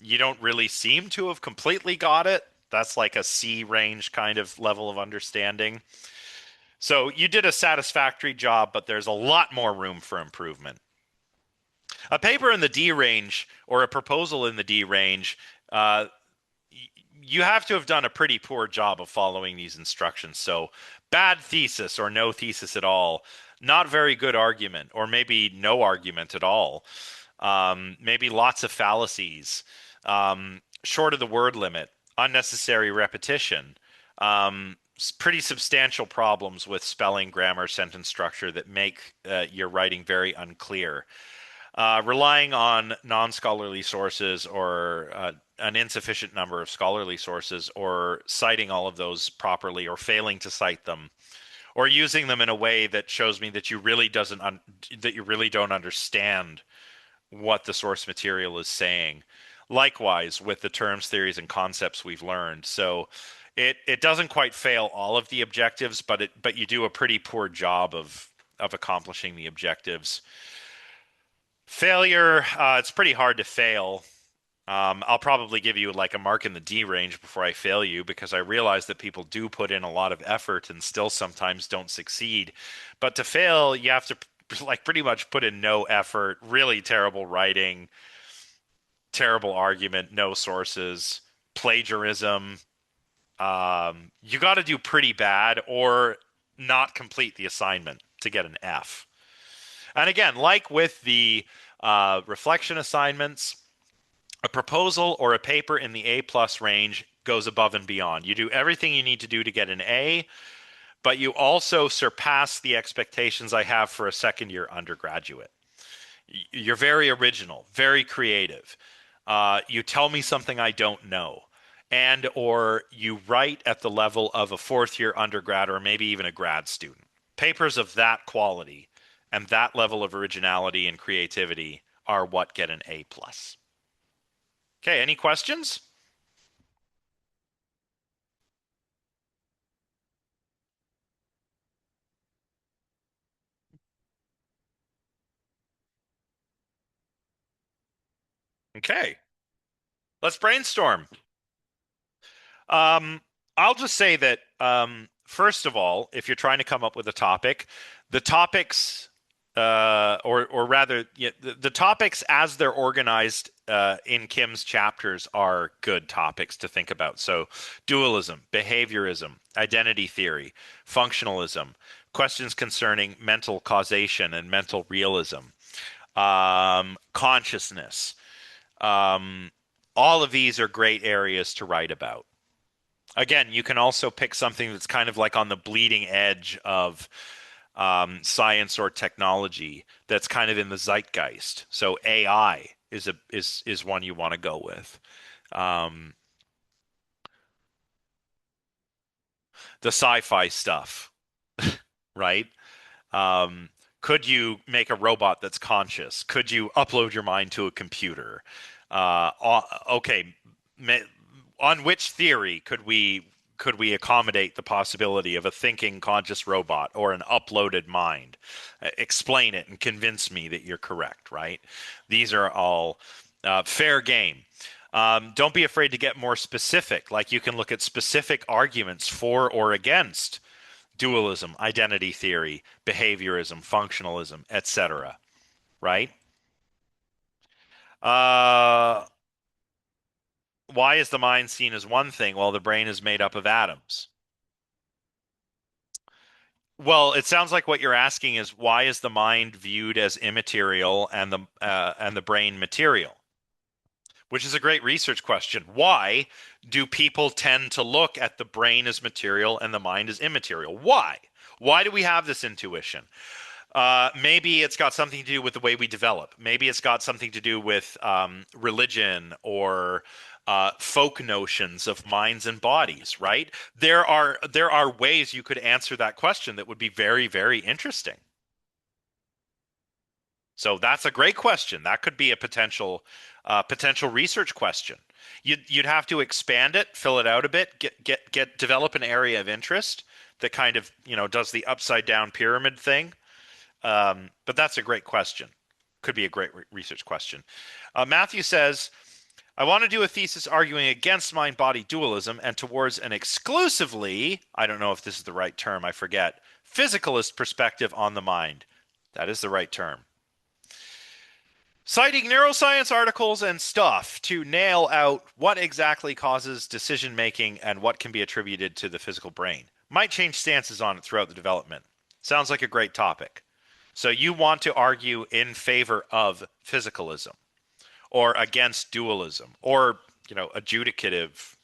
you don't really seem to have completely got it. That's like a C range kind of level of understanding. So you did a satisfactory job, but there's a lot more room for improvement. A paper in the D range or a proposal in the D range, uh, you have to have done a pretty poor job of following these instructions. So bad thesis or no thesis at all, not very good argument, or maybe no argument at all. Maybe lots of fallacies, short of the word limit, unnecessary repetition, pretty substantial problems with spelling, grammar, sentence structure that make your writing very unclear. Relying on non-scholarly sources or an insufficient number of scholarly sources, or citing all of those properly, or failing to cite them, or using them in a way that shows me that that you really don't understand what the source material is saying. Likewise with the terms, theories, and concepts we've learned. So it doesn't quite fail all of the objectives, but you do a pretty poor job of accomplishing the objectives. Failure, it's pretty hard to fail. I'll probably give you like a mark in the D range before I fail you, because I realize that people do put in a lot of effort and still sometimes don't succeed. But to fail, you have to like pretty much put in no effort, really terrible writing, terrible argument, no sources, plagiarism. You got to do pretty bad or not complete the assignment to get an F. And again, like with the reflection assignments, a proposal or a paper in the A plus range goes above and beyond. You do everything you need to do to get an A, but you also surpass the expectations I have for a second year undergraduate. You're very original, very creative. You tell me something I don't know, and or you write at the level of a fourth year undergrad or maybe even a grad student. Papers of that quality and that level of originality and creativity are what get an A plus. Okay, any questions? Okay, let's brainstorm. Um, I'll just say that first of all, if you're trying to come up with a topic, the topics, or rather, yeah, the topics as they're organized in Kim's chapters are good topics to think about. So, dualism, behaviorism, identity theory, functionalism, questions concerning mental causation and mental realism, consciousness. Um, all of these are great areas to write about. Again, you can also pick something that's kind of like on the bleeding edge of science or technology that's kind of in the zeitgeist. So AI is one you want to go with. Um, the sci-fi stuff, right? Um, could you make a robot that's conscious? Could you upload your mind to a computer? Okay, on which theory could we accommodate the possibility of a thinking conscious robot or an uploaded mind? Explain it and convince me that you're correct, right? These are all fair game. Don't be afraid to get more specific. Like you can look at specific arguments for or against dualism, identity theory, behaviorism, functionalism, etc. Right? Uh, why is the mind seen as one thing while the brain is made up of atoms? Well, it sounds like what you're asking is why is the mind viewed as immaterial and the brain material? Which is a great research question. Why do people tend to look at the brain as material and the mind as immaterial? Why? Why do we have this intuition? Maybe it's got something to do with the way we develop. Maybe it's got something to do with religion or folk notions of minds and bodies. Right? There are ways you could answer that question that would be very, very interesting. So that's a great question. That could be a potential research question. You'd have to expand it, fill it out a bit, develop an area of interest that kind of does the upside down pyramid thing. But that's a great question. Could be a great research question. Matthew says, I want to do a thesis arguing against mind body dualism and towards an exclusively, I don't know if this is the right term, I forget, physicalist perspective on the mind. That is the right term. Citing neuroscience articles and stuff to nail out what exactly causes decision making and what can be attributed to the physical brain. Might change stances on it throughout the development. Sounds like a great topic. So you want to argue in favor of physicalism or against dualism or, adjudicative.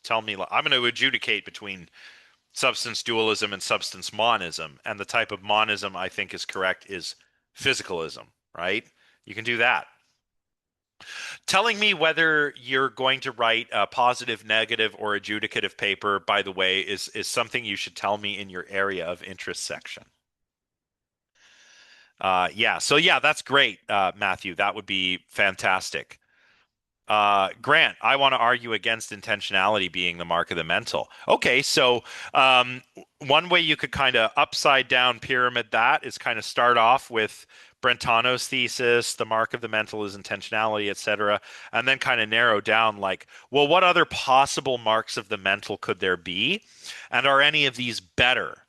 Tell me, I'm going to adjudicate between substance dualism and substance monism. And the type of monism I think is correct is physicalism, right? You can do that. Telling me whether you're going to write a positive, negative, or adjudicative paper, by the way, is something you should tell me in your area of interest section. So that's great, Matthew. That would be fantastic. Grant, I want to argue against intentionality being the mark of the mental. Okay, so one way you could kind of upside down pyramid that is kind of start off with Brentano's thesis, the mark of the mental is intentionality, etc., and then kind of narrow down like, well, what other possible marks of the mental could there be, and are any of these better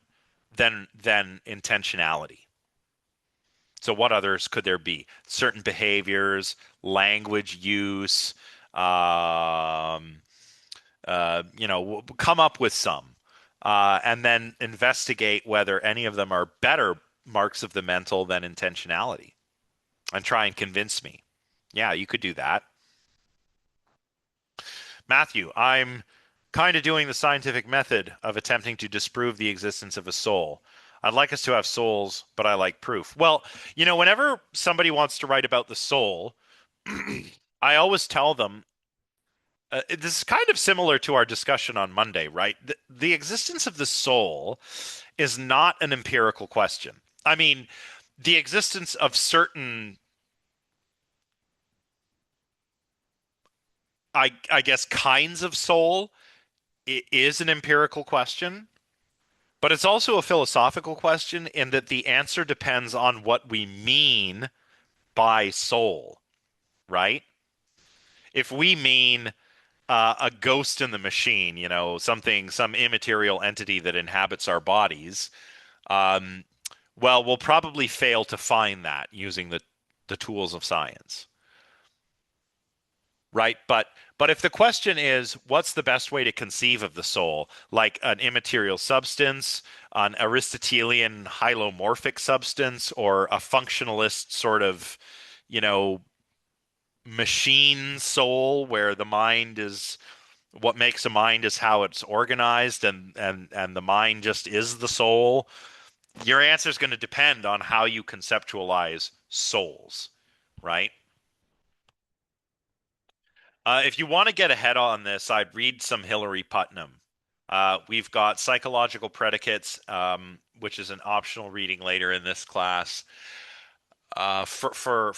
than intentionality? So what others could there be? Certain behaviors, language use, um, come up with some, and then investigate whether any of them are better marks of the mental than intentionality, and try and convince me. Yeah, you could do that. Matthew, I'm kind of doing the scientific method of attempting to disprove the existence of a soul. I'd like us to have souls, but I like proof. Well, whenever somebody wants to write about the soul, I always tell them this is kind of similar to our discussion on Monday, right? The existence of the soul is not an empirical question. I mean, the existence of certain, I guess, kinds of soul is an empirical question, but it's also a philosophical question in that the answer depends on what we mean by soul, right? If we mean a ghost in the machine, some immaterial entity that inhabits our bodies, um, well, we'll probably fail to find that using the tools of science, right? But if the question is, what's the best way to conceive of the soul, like an immaterial substance, an Aristotelian hylomorphic substance, or a functionalist sort of, you know, machine soul, where the mind is what makes a mind is how it's organized, and the mind just is the soul. Your answer is going to depend on how you conceptualize souls, right? If you want to get ahead on this, I'd read some Hillary Putnam. We've got psychological predicates, which is an optional reading later in this class, for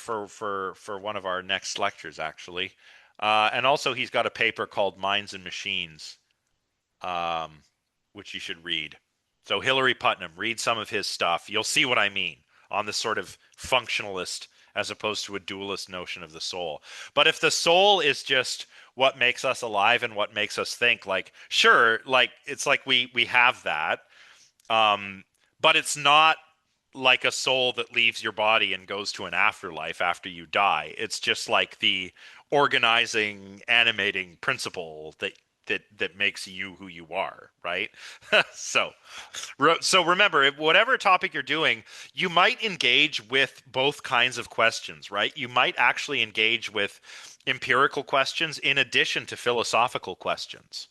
one of our next lectures, actually. And also, he's got a paper called Minds and Machines, um, which you should read. So Hillary Putnam, read some of his stuff. You'll see what I mean on this sort of functionalist as opposed to a dualist notion of the soul. But if the soul is just what makes us alive and what makes us think, like sure, like it's like we have that, Um, but it's not like a soul that leaves your body and goes to an afterlife after you die. It's just like the organizing, animating principle that makes you who you are, right? So, so remember, whatever topic you're doing, you might engage with both kinds of questions, right? You might actually engage with empirical questions in addition to philosophical questions.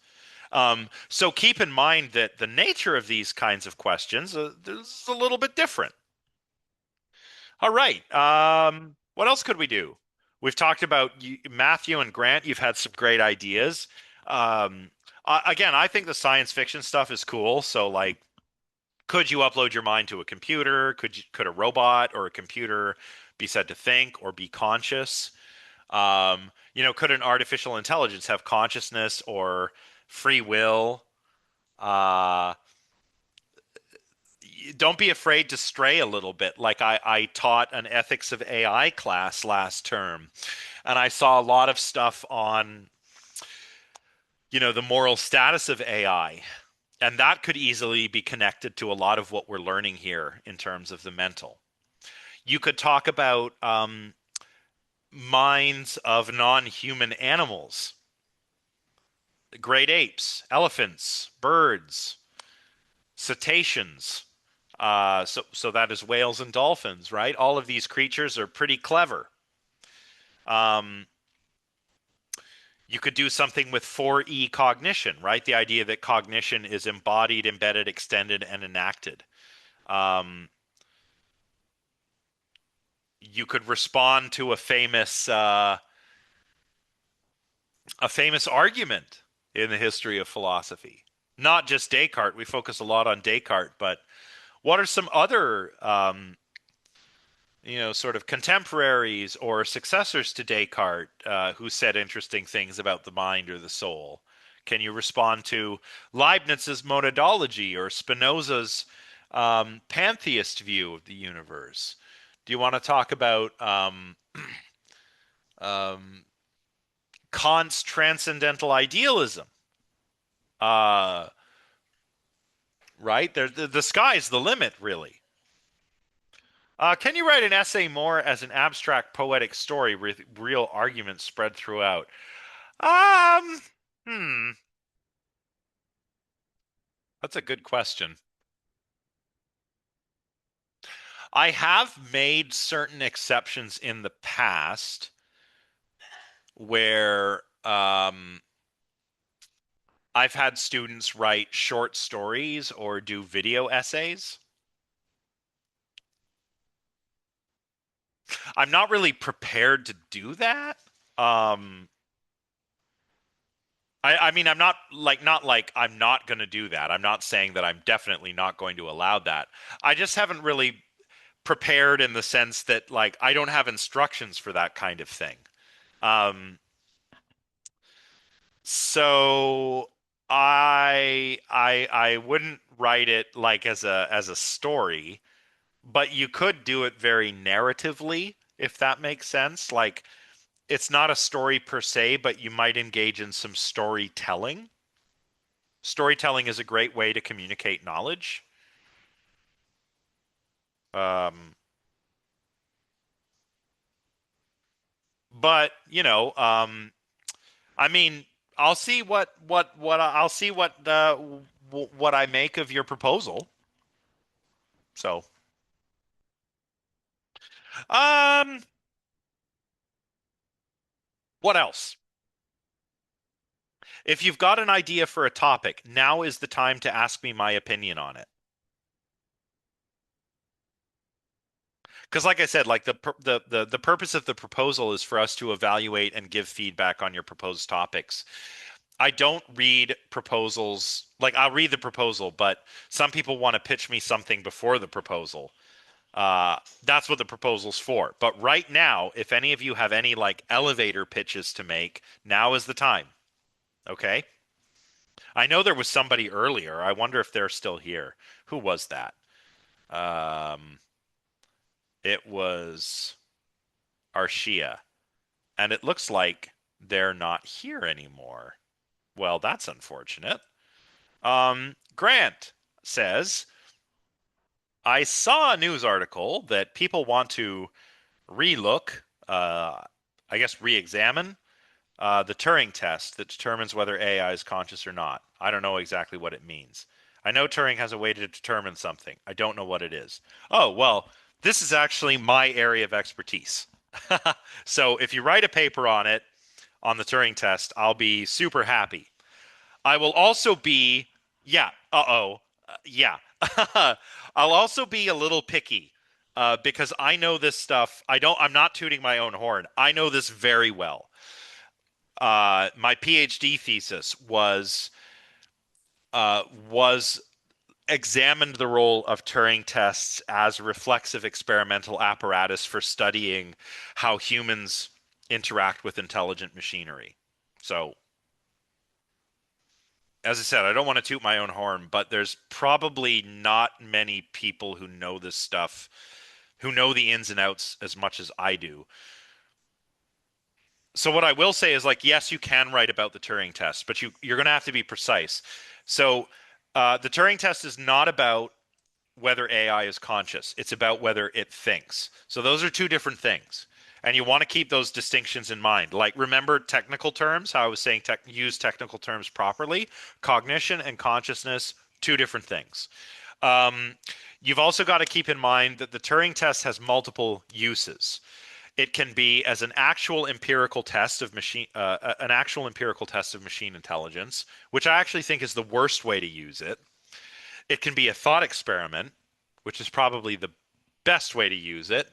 So keep in mind that the nature of these kinds of questions is a little bit different. All right. What else could we do? We've talked about Matthew and Grant. You've had some great ideas. Um, again, I think the science fiction stuff is cool. So, like, could you upload your mind to a computer? Could a robot or a computer be said to think or be conscious? Could an artificial intelligence have consciousness or free will? Uh, don't be afraid to stray a little bit. Like I taught an ethics of AI class last term, and I saw a lot of stuff on, the moral status of AI. And that could easily be connected to a lot of what we're learning here in terms of the mental. You could talk about minds of non human animals, great apes, elephants, birds, cetaceans. So that is whales and dolphins, right? All of these creatures are pretty clever. Um, you could do something with 4E cognition, right? The idea that cognition is embodied, embedded, extended, and enacted. Um, you could respond to a famous argument in the history of philosophy. Not just Descartes. We focus a lot on Descartes, but what are some other sort of contemporaries or successors to Descartes who said interesting things about the mind or the soul? Can you respond to Leibniz's monadology or Spinoza's pantheist view of the universe? Do you want to talk about um, Kant's transcendental idealism? Uh, right? The sky's the limit, really. Can you write an essay more as an abstract poetic story with real arguments spread throughout? Um, hmm, that's a good question. I have made certain exceptions in the past where I've had students write short stories or do video essays. I'm not really prepared to do that. Um, I mean, I'm not like I'm not going to do that. I'm not saying that I'm definitely not going to allow that. I just haven't really prepared in the sense that like I don't have instructions for that kind of thing. Um, so I wouldn't write it like as a story, but you could do it very narratively if that makes sense. Like it's not a story per se, but you might engage in some storytelling. Storytelling is a great way to communicate knowledge. Um, but I mean, I'll see what I make of your proposal. So, um, what else? If you've got an idea for a topic, now is the time to ask me my opinion on it. Because, like I said, like the purpose of the proposal is for us to evaluate and give feedback on your proposed topics. I don't read proposals. Like I'll read the proposal, but some people want to pitch me something before the proposal. That's what the proposal's for. But right now, if any of you have any like elevator pitches to make, now is the time. Okay? I know there was somebody earlier. I wonder if they're still here. Who was that? Um, it was Arshia. And it looks like they're not here anymore. Well, that's unfortunate. Grant says, I saw a news article that people want to relook, I guess re-examine the Turing test that determines whether AI is conscious or not. I don't know exactly what it means. I know Turing has a way to determine something. I don't know what it is. Oh, well, this is actually my area of expertise. So if you write a paper on it, on the Turing test, I'll be super happy. I will also be, yeah, yeah. I'll also be a little picky because I know this stuff. I'm not tooting my own horn. I know this very well. My PhD thesis was examined the role of Turing tests as a reflexive experimental apparatus for studying how humans interact with intelligent machinery. So, as I said, I don't want to toot my own horn, but there's probably not many people who know this stuff, who know the ins and outs as much as I do. So what I will say is like, yes, you can write about the Turing test, but you're going to have to be precise. So the Turing test is not about whether AI is conscious. It's about whether it thinks. So those are two different things. And you want to keep those distinctions in mind. Like remember technical terms, how I was saying use technical terms properly. Cognition and consciousness, two different things. Um, you've also got to keep in mind that the Turing test has multiple uses. It can be as an actual empirical test of machine intelligence, which I actually think is the worst way to use it. It can be a thought experiment, which is probably the best way to use it.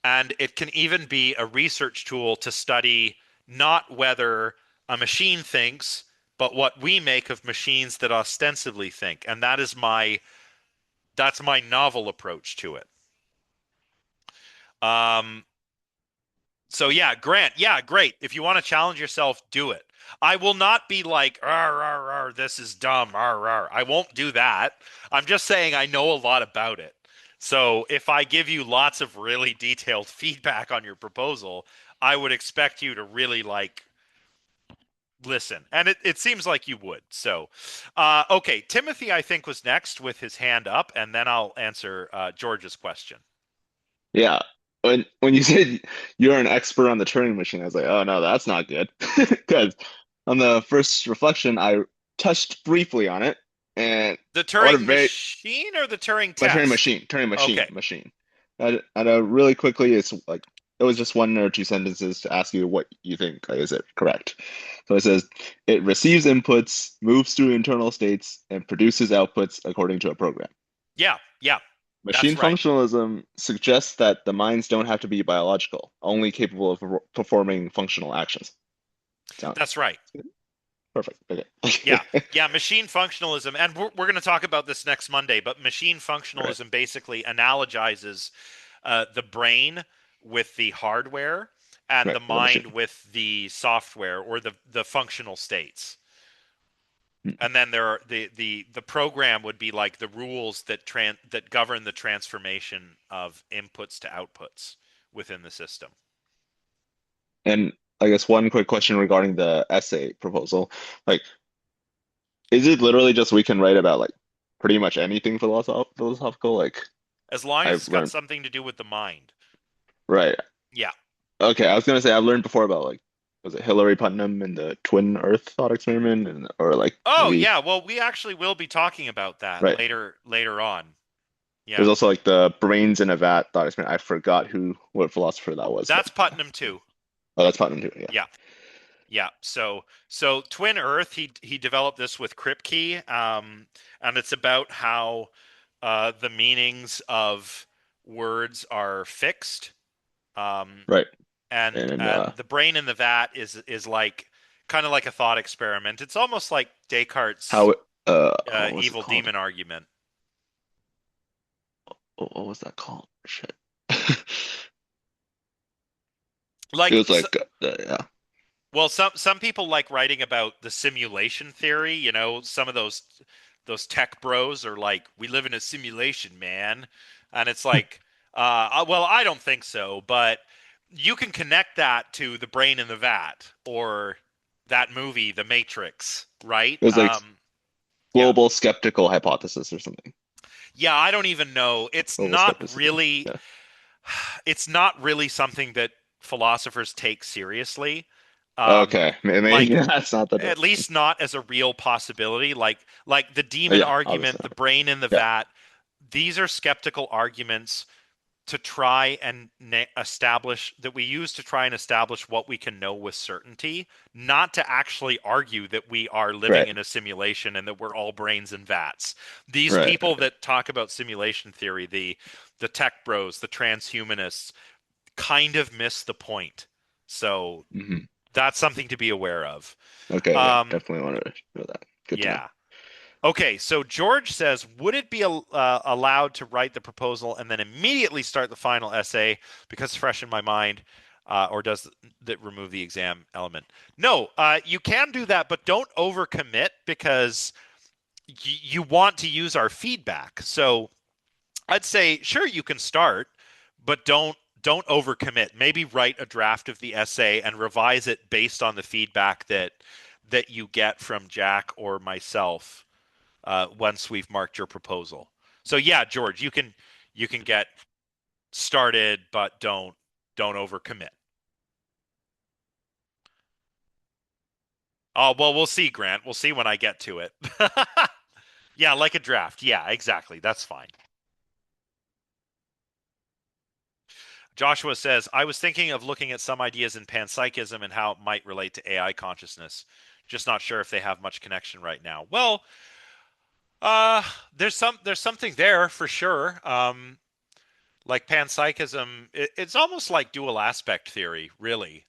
And it can even be a research tool to study not whether a machine thinks, but what we make of machines that ostensibly think. And that's my novel approach to it. Um, So yeah, Grant, yeah, great. If you want to challenge yourself, do it. I will not be like, "Arr, arr, arr, this is dumb. Arr, arr." I won't do that. I'm just saying I know a lot about it. So if I give you lots of really detailed feedback on your proposal, I would expect you to really like listen. And it seems like you would. So, okay, Timothy, I think, was next with his hand up, and then I'll answer George's question. Yeah. When you said you're an expert on the Turing machine, I was like, oh no, that's not good. Because on the first reflection, I touched briefly on it, and The I want Turing to very machine or the Turing my test? Turing Okay. machine. And really quickly, it's like it was just one or two sentences to ask you what you think. Like, is it correct? So it says it receives inputs, moves through internal states, and produces outputs according to a program. Yeah, yeah, Machine that's right. functionalism suggests that the minds don't have to be biological, only capable of performing functional actions. Sounds That's right. good. Perfect. Yeah, Okay. yeah, machine functionalism, and we're going to talk about this next Monday, but machine Right. functionalism basically analogizes the brain with the hardware and Right. the The machine. mind with the software or the functional states. And then there are the program would be like the rules that govern the transformation of inputs to outputs within the system. And I guess one quick question regarding the essay proposal. Like, is it literally just we can write about like pretty much anything philosophical? Like As long as I've it's got learned, something to do with the mind. right. Yeah. Okay, I was gonna say I've learned before about like was it Hillary Putnam and the twin Earth thought experiment and or like Oh maybe yeah, well we actually will be talking about that right. later on. There's Yeah. also like the brains in a vat thought experiment. I forgot who what philosopher that was, but That's Putnam too. oh that's Putnam too, yeah. Yeah. Yeah. So Twin Earth, he developed this with Kripke, and it's about how the meanings of words are fixed. Um, Right. and And the brain in the vat is like kind of like a thought experiment. It's almost like Descartes' how what was it evil called? demon argument. What was that called? Shit. It Like was like yeah. well, some people like writing about the simulation theory. You know, some of those tech bros are like, "We live in a simulation, man," and it's like, well, I don't think so, but you can connect that to the brain in the vat or that movie, The Matrix, right? It was like Yeah, global skeptical hypothesis or something. Yeah, I don't even know. Overskepticism. Yeah. It's not really something that philosophers take seriously. Um, Okay. Maybe like that's not the at direction. least not as a real possibility. Like the Oh, demon yeah, obviously. argument, the brain in the Yeah. vat. These are skeptical arguments to try and establish that we use to try and establish what we can know with certainty, not to actually argue that we are living Right. in a simulation and that we're all brains and vats. These Right. people that talk about simulation theory, the tech bros, the transhumanists, kind of miss the point. So Hmm. that's something to be aware of. Okay. Yeah. Um, Definitely want to know that. Good to know. yeah. Okay, so George says, would it be allowed to write the proposal and then immediately start the final essay because it's fresh in my mind, or does that remove the exam element? No, you can do that, but don't overcommit because you want to use our feedback. So I'd say, sure, you can start, but don't overcommit. Maybe write a draft of the essay and revise it based on the feedback that you get from Jack or myself once we've marked your proposal. So yeah, George, you can get started, but don't overcommit. Oh well, we'll see, Grant. We'll see when I get to it. Yeah, like a draft. Yeah, exactly. That's fine. Joshua says, I was thinking of looking at some ideas in panpsychism and how it might relate to AI consciousness. Just not sure if they have much connection right now. Well, uh, there's something there for sure. Like panpsychism, it's almost like dual aspect theory, really.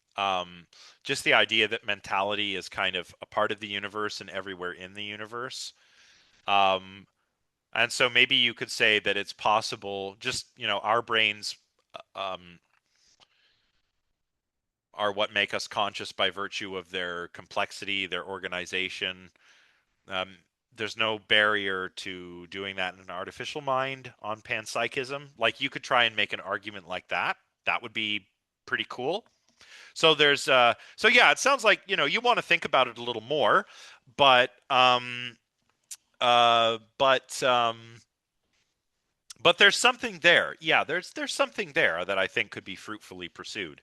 Just the idea that mentality is kind of a part of the universe and everywhere in the universe. Um, and so maybe you could say that it's possible, just, our brains um, are what make us conscious by virtue of their complexity, their organization. Um, there's no barrier to doing that in an artificial mind on panpsychism. Like you could try and make an argument like that. That would be pretty cool. So yeah, it sounds like you want to think about it a little more, but uh but um but there's something there. Yeah, there's something there that I think could be fruitfully pursued.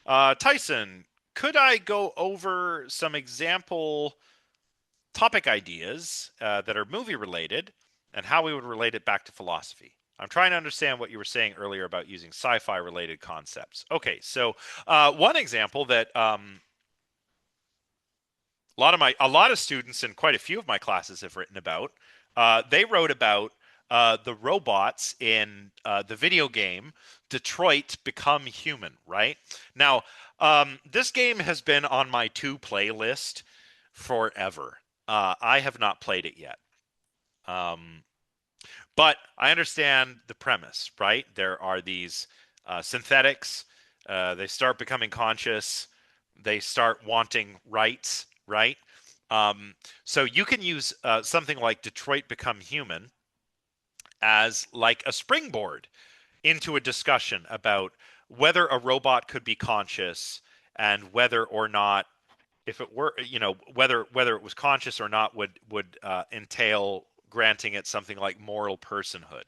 Tyson, could I go over some example topic ideas that are movie related and how we would relate it back to philosophy? I'm trying to understand what you were saying earlier about using sci-fi related concepts. Okay, so one example that a lot of students and quite a few of my classes have written about. They wrote about the robots in the video game Detroit Become Human. Right now, this game has been on my to play list forever. I have not played it yet. Um, but I understand the premise, right? There are these synthetics. They start becoming conscious. They start wanting rights, right? So you can use something like Detroit Become Human as like a springboard into a discussion about whether a robot could be conscious and whether or not, if it were, whether it was conscious or not, would entail granting it something like moral personhood.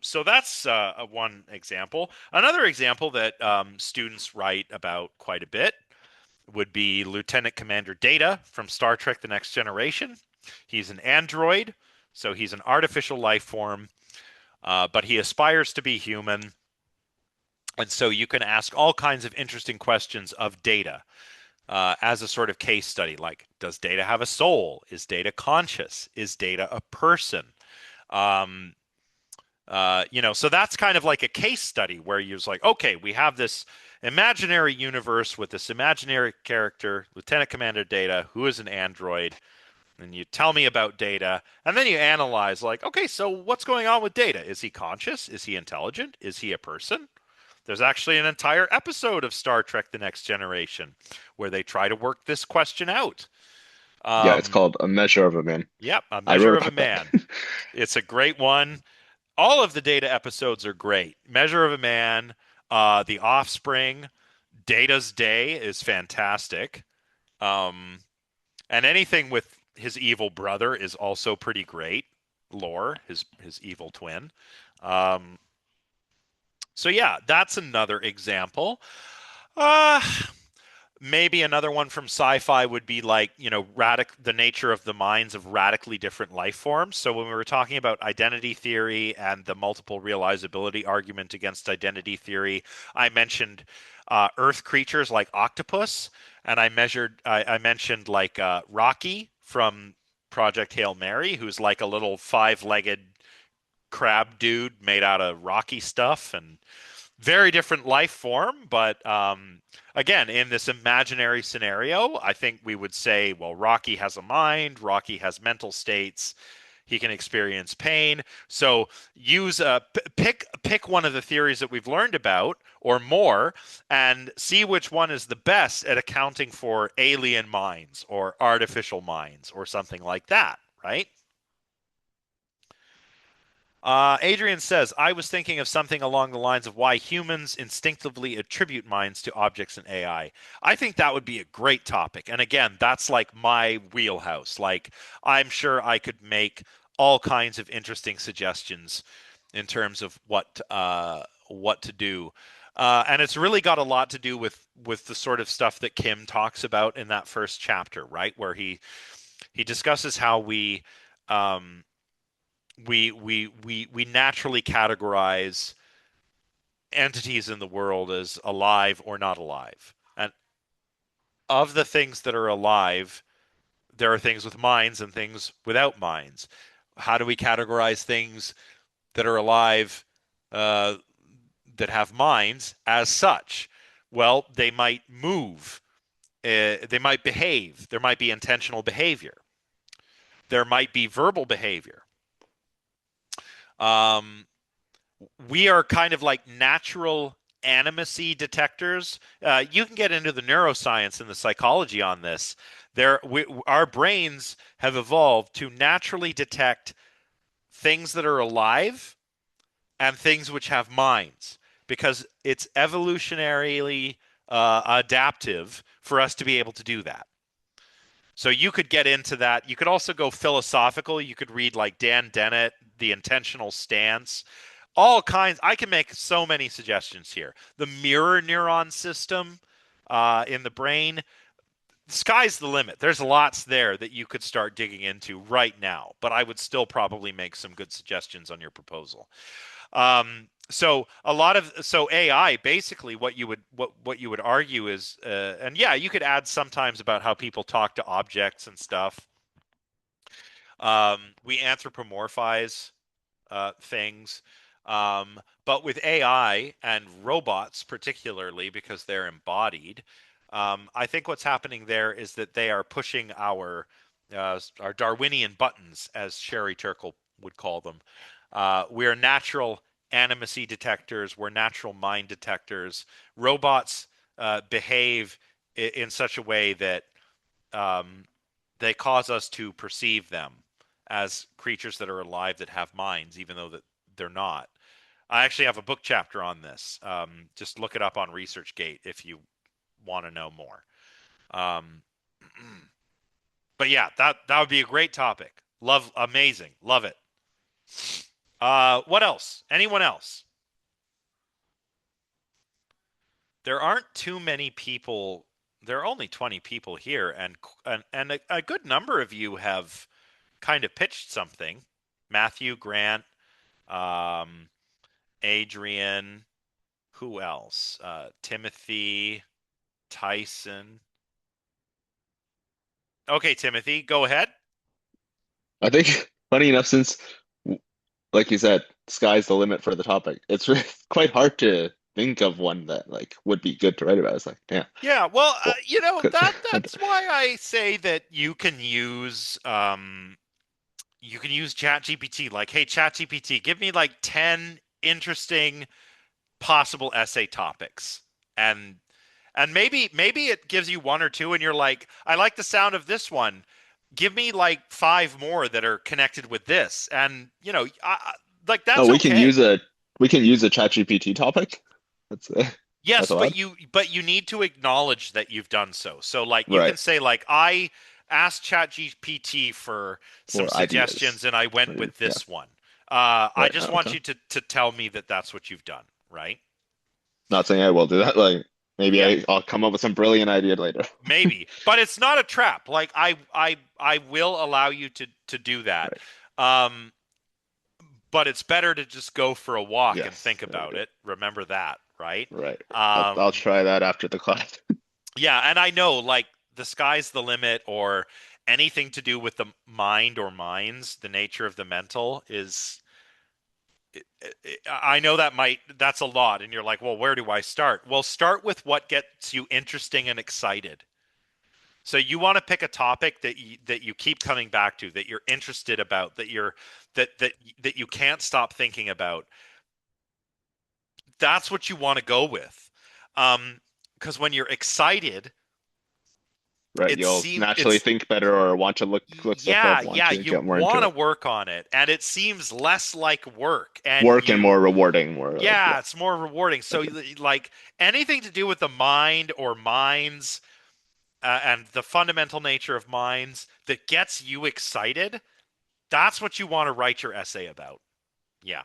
So that's one example. Another example that students write about quite a bit would be Lieutenant Commander Data from Star Trek The Next Generation. He's an android, so he's an artificial life form, but he aspires to be human. And so you can ask all kinds of interesting questions of Data as a sort of case study. Like, does Data have a soul? Is Data conscious? Is Data a person? Um, so that's kind of like a case study where you're just like, okay, we have this imaginary universe with this imaginary character, Lieutenant Commander Data, who is an android, and you tell me about Data, and then you analyze, like, okay, so what's going on with Data? Is he conscious? Is he intelligent? Is he a person? There's actually an entire episode of Star Trek The Next Generation where they try to work this question out. Yeah, it's Um, called A Measure of a Man. yep, A I Measure wrote of a about that. Man. It's a great one. All of the Data episodes are great. Measure of a Man, The Offspring, Data's Day is fantastic. Um, and anything with his evil brother is also pretty great. lore, his evil twin. Um, so yeah, that's another example. Uh, Maybe another one from sci-fi would be like, the nature of the minds of radically different life forms. So when we were talking about identity theory and the multiple realizability argument against identity theory, I mentioned Earth creatures like octopus, and I mentioned like Rocky from Project Hail Mary, who's like a little five-legged crab dude made out of rocky stuff, and very different life form, but again, in this imaginary scenario, I think we would say, well, Rocky has a mind, Rocky has mental states, he can experience pain. So use pick one of the theories that we've learned about or more, and see which one is the best at accounting for alien minds or artificial minds or something like that, right? Adrian says, I was thinking of something along the lines of why humans instinctively attribute minds to objects in AI. I think that would be a great topic. And again, that's like my wheelhouse. Like, I'm sure I could make all kinds of interesting suggestions in terms of what to do. And it's really got a lot to do with the sort of stuff that Kim talks about in that first chapter, right? Where he discusses how um, we naturally categorize entities in the world as alive or not alive. And of the things that are alive, there are things with minds and things without minds. How do we categorize things that are alive uh, that have minds as such? Well, they might move, they might behave, there might be intentional behavior, there might be verbal behavior. Um, we are kind of like natural animacy detectors. You can get into the neuroscience and the psychology on this. Our brains have evolved to naturally detect things that are alive and things which have minds because it's evolutionarily adaptive for us to be able to do that. So you could get into that. You could also go philosophical. You could read like Dan Dennett, The Intentional Stance, all kinds. I can make so many suggestions here. The mirror neuron system in the brain. Sky's the limit. There's lots there that you could start digging into right now, but I would still probably make some good suggestions on your proposal. So AI basically what you would argue is and yeah, you could add sometimes about how people talk to objects and stuff. We anthropomorphize things. But with AI and robots, particularly because they're embodied, I think what's happening there is that they are pushing our Darwinian buttons, as Sherry Turkle would call them. We are natural animacy detectors. We're natural mind detectors. Robots behave in such a way that um, they cause us to perceive them as creatures that are alive that have minds, even though that they're not. I actually have a book chapter on this. Just look it up on ResearchGate if you want to know more. Um, but yeah, that would be a great topic. Love, amazing, love it. What else? Anyone else? There aren't too many people. There are only 20 people here, and a good number of you have kind of pitched something. Matthew, Grant, um, Adrian, who else? Timothy, Tyson. Okay, Timothy, go ahead. I think funny enough, since like you said, sky's the limit for the topic. It's really quite hard to think of one that like would be good to write about. It's like, yeah, Yeah, well, well, could, that's why I say that you can use ChatGPT. Like, hey, ChatGPT, give me like 10 interesting possible essay topics, and maybe it gives you one or two, and you're like, I like the sound of this one. Give me like five more that are connected with this, and like oh, that's okay. we can use a ChatGPT topic. That's that's Yes, allowed, but you need to acknowledge that you've done so. So like you right? can say like I asked ChatGPT for some or ideas. suggestions, and I went Or, with yeah, this one. I right. just want Okay. you to tell me that that's what you've done, right? Not saying I will do that. Like maybe Yeah, I'll come up with some brilliant idea later. maybe, but it's not a trap. Like I will allow you to do that. Right. Um, but it's better to just go for a walk and Yes. think about it. Remember that, right? Right. I'll Um, try that after the class. yeah, and I know like the sky's the limit or anything to do with the mind or minds, the nature of the mental is I know that's a lot and you're like, "Well, where do I start?" Well, start with what gets you interesting and excited. So you want to pick a topic that you keep coming back to, that you're interested about, that you can't stop thinking about. That's what you want to go with. Because when you're excited, Right. You'll naturally it's think better or want to look stuff up, want yeah, to you get more into want to it. work on it, and it seems less like work, and Work and more rewarding, more like yeah, yeah. it's more rewarding. So Okay. like anything to do with the mind or minds and the fundamental nature of minds that gets you excited, that's what you want to write your essay about. Yeah.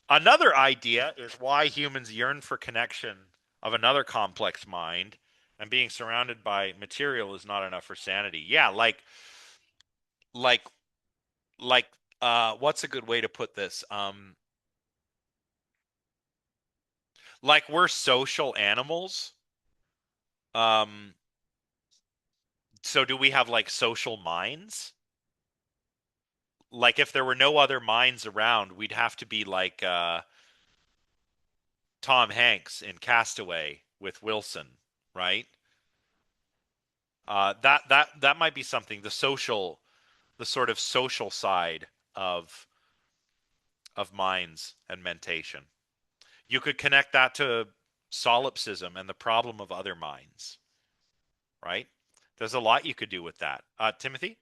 Another idea is why humans yearn for connection of another complex mind, and being surrounded by material is not enough for sanity. Yeah, like like what's a good way to put this? Like we're social animals. Um so do we have like social minds? Like if there were no other minds around, we'd have to be like Tom Hanks in Castaway with Wilson, right? That might be something. The sort of social side of minds and mentation. You could connect that to solipsism and the problem of other minds, right? There's a lot you could do with that. Timothy?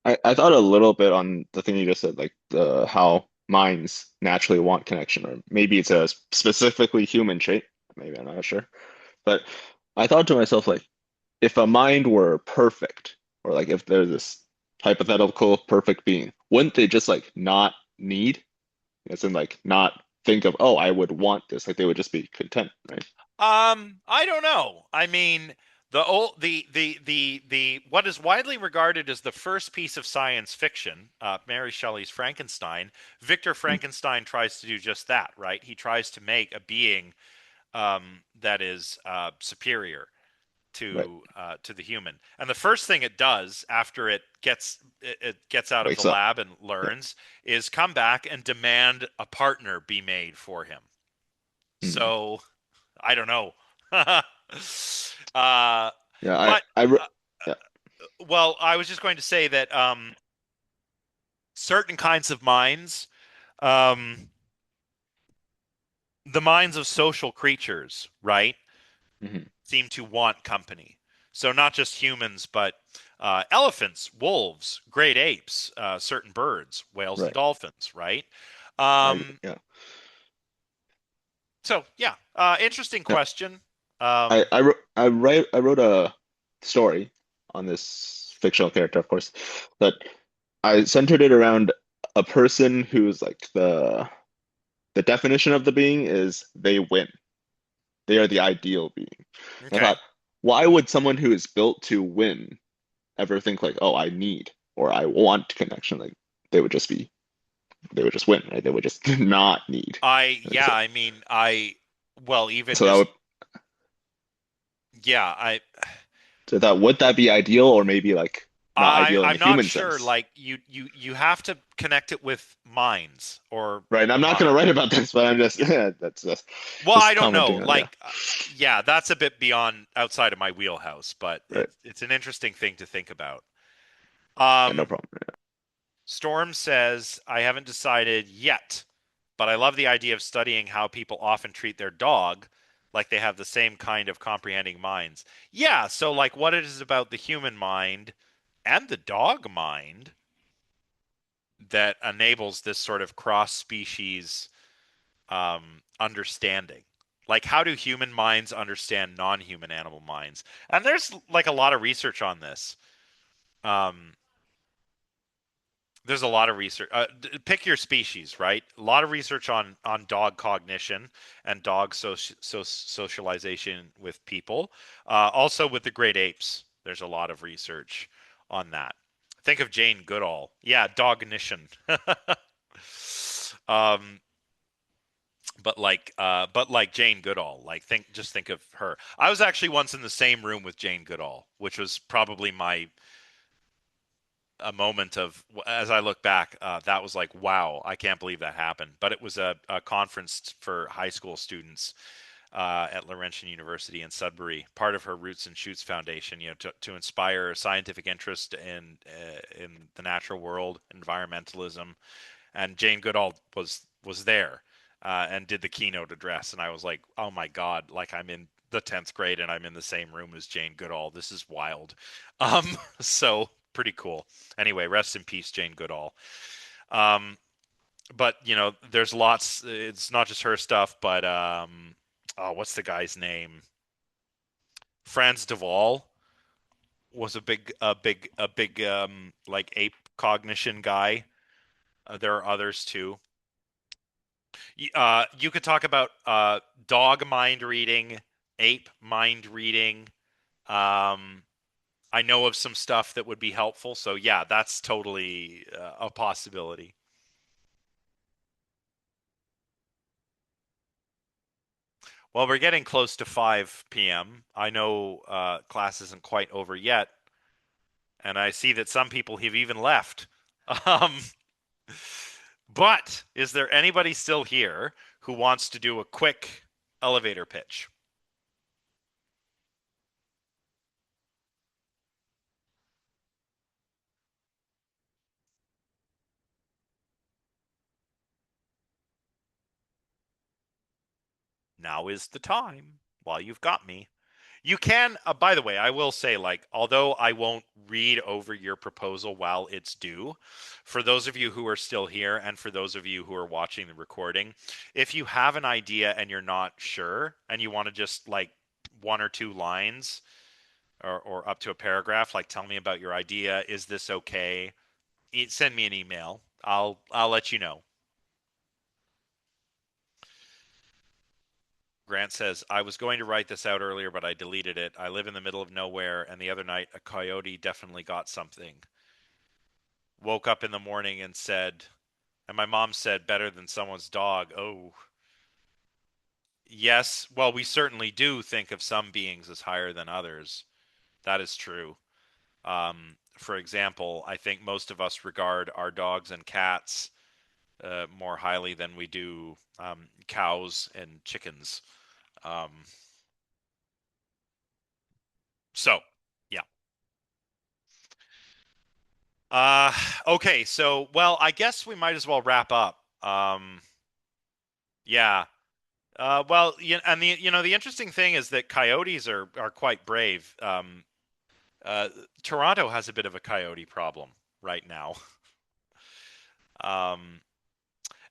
I thought a little bit on the thing you just said, like the how minds naturally want connection, or maybe it's a specifically human trait. Maybe I'm not sure. But I thought to myself, like, if a mind were perfect, or like if there's this hypothetical perfect being, wouldn't they just like not need, as in like not think of, oh, I would want this. Like they would just be content, right? I don't know. I mean, the what is widely regarded as the first piece of science fiction, Mary Shelley's Frankenstein. Victor Mm, Frankenstein tries to do just that, right? He tries to make a being that is superior right. to the human. And the first thing it does after it gets out of the Wakes up. lab and Yeah. learns is come back and demand a partner be made for him. Mhm. So I don't know. uh, but Yeah. I uh, yeah. well, I was just going to say that certain kinds of minds, um, the minds of social creatures, right, Mhm. seem to want company. So not just humans, but elephants, wolves, great apes, certain birds, whales and Right. dolphins, right? I, Um, yeah. so yeah, interesting Yeah. question. I wrote a story on this fictional character, of course, that I centered it around a person who's like the definition of the being is they win. They are the ideal being. And I Okay. thought, why would someone who is built to win ever think like, oh, I need or I want connection? Like they would just be, they would just win, right? They would just not need. Like, Yeah, I mean, well, even so that just would, yeah, I so that would that be ideal or maybe like not ideal in I'm the not human sure. sense? Like you have to connect it with minds or Right. And I'm not going to mind. write about this, but I'm just, Yeah. that's Well, I just don't know. commenting on, yeah. Like, yeah, that's a bit beyond outside of my wheelhouse, but Right. it's an interesting thing to think about. Yeah, no Um, problem. Storm says, I haven't decided yet, but I love the idea of studying how people often treat their dog like they have the same kind of comprehending minds. Yeah, so like what it is about the human mind and the dog mind that enables this sort of cross species understanding. Like, how do human minds understand non-human animal minds? And there's like a lot of research on this. Um, there's a lot of research. Pick your species, right? A lot of research on dog cognition and dog socialization with people. Also with the great apes, there's a lot of research on that. Think of Jane Goodall. Yeah, dognition. um, but like Jane Goodall, like think of her. I was actually once in the same room with Jane Goodall, which was probably my a moment of, as I look back, that was like, wow, I can't believe that happened. But it was a conference for high school students at Laurentian University in Sudbury, part of her Roots and Shoots Foundation, to inspire scientific interest in the natural world, environmentalism, and Jane Goodall was there and did the keynote address, and I was like, oh my god, like I'm in the 10th grade and I'm in the same room as Jane Goodall. This is wild. So pretty cool. Anyway, rest in peace, Jane Goodall. Um, but there's lots. It's not just her stuff, but oh, what's the guy's name? Franz de Waal was a big like ape cognition guy. There are others too. You could talk about dog mind reading, ape mind reading. Um, I know of some stuff that would be helpful. So yeah, that's totally a possibility. Well, we're getting close to 5 p.m. I know class isn't quite over yet, and I see that some people have even left. Um, but is there anybody still here who wants to do a quick elevator pitch? Now is the time while you've got me. You can, by the way, I will say, like, although I won't read over your proposal while it's due, for those of you who are still here and for those of you who are watching the recording, if you have an idea and you're not sure and you want to just like one or two lines or up to a paragraph, like tell me about your idea, is this okay? Send me an email. I'll let you know. Grant says, I was going to write this out earlier, but I deleted it. I live in the middle of nowhere, and the other night a coyote definitely got something. Woke up in the morning and said, and my mom said, better than someone's dog. Oh, yes. Well, we certainly do think of some beings as higher than others. That is true. For example, I think most of us regard our dogs and cats more highly than we do cows and chickens. Um, so, yeah. Uh, okay, so well, I guess we might as well wrap up. Yeah. Well, and the interesting thing is that coyotes are quite brave. Uh, Toronto has a bit of a coyote problem right now. Um,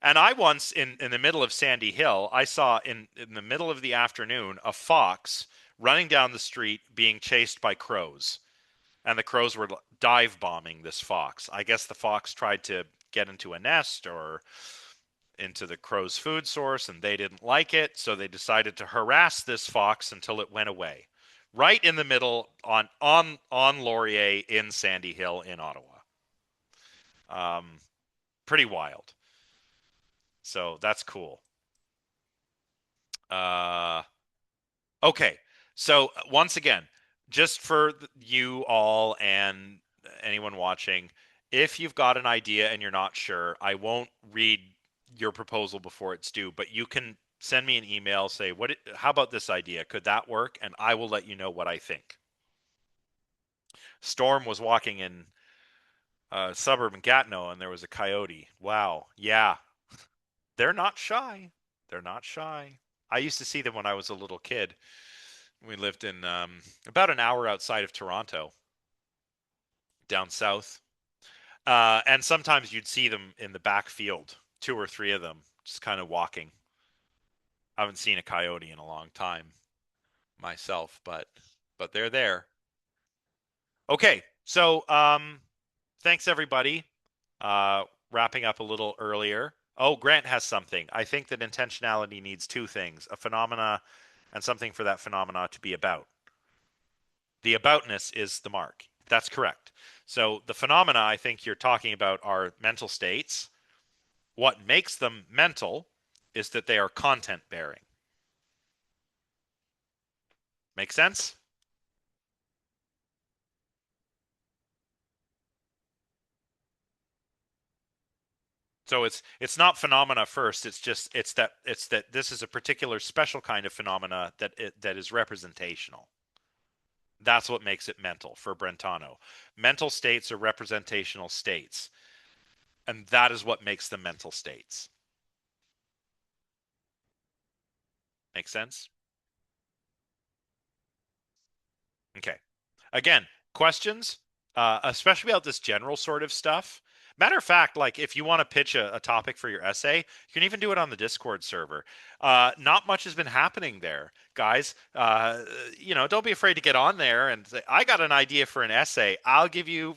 and I once in the middle of Sandy Hill, I saw in the middle of the afternoon a fox running down the street being chased by crows, and the crows were dive bombing this fox. I guess the fox tried to get into a nest or into the crow's food source and they didn't like it, so they decided to harass this fox until it went away. Right in the middle on Laurier in Sandy Hill in Ottawa. Um, Pretty wild. So that's cool. Uh, okay. So once again, just for you all and anyone watching, if you've got an idea and you're not sure, I won't read your proposal before it's due, but you can send me an email, say, how about this idea? Could that work? And I will let you know what I think. Storm was walking in a suburb in Gatineau and there was a coyote. Wow. Yeah. They're not shy. They're not shy. I used to see them when I was a little kid. We lived in about an hour outside of Toronto, down south. And sometimes you'd see them in the back field, two or three of them, just kind of walking. I haven't seen a coyote in a long time myself, but they're there. Okay, so thanks everybody. Wrapping up a little earlier. Oh, Grant has something. I think that intentionality needs two things: a phenomena and something for that phenomena to be about. The aboutness is the mark. That's correct. So the phenomena I think you're talking about are mental states. What makes them mental is that they are content bearing. Make sense? So it's not phenomena first. It's that this is a particular special kind of phenomena that is representational. That's what makes it mental for Brentano. Mental states are representational states, and that is what makes them mental states. Make sense? Okay. Again, questions, especially about this general sort of stuff. Matter of fact, like if you want to pitch a topic for your essay, you can even do it on the Discord server. Not much has been happening there, guys. Don't be afraid to get on there and say, I got an idea for an essay. I'll give you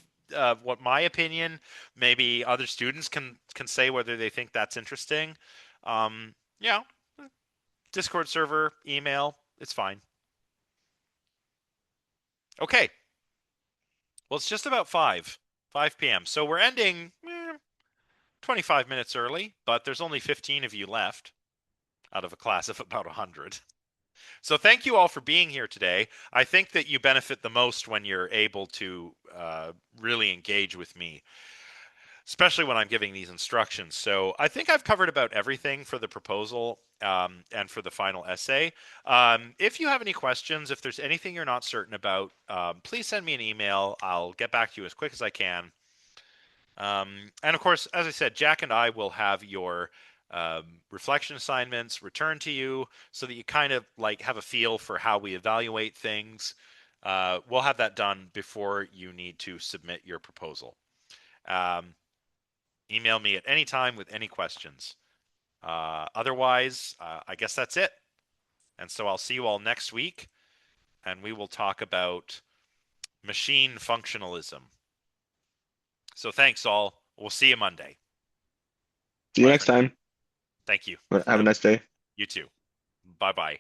what my opinion. Maybe other students can say whether they think that's interesting. Yeah, Discord server, email, it's fine. Okay. Well, it's just about 5 p.m. So we're ending 25 minutes early, but there's only 15 of you left out of a class of about 100. So thank you all for being here today. I think that you benefit the most when you're able to really engage with me, especially when I'm giving these instructions. So I think I've covered about everything for the proposal and for the final essay. If you have any questions, if there's anything you're not certain about, please send me an email. I'll get back to you as quick as I can. And of course, as I said, Jack and I will have your reflection assignments returned to you so that you kind of like have a feel for how we evaluate things. We'll have that done before you need to submit your proposal. Um, Email me at any time with any questions. Otherwise, I guess that's it. And so I'll see you all next week, and we will talk about machine functionalism. So thanks all. We'll see you Monday. See you Bye next for now. time. Thank you. Have a nice day. You too. Bye bye.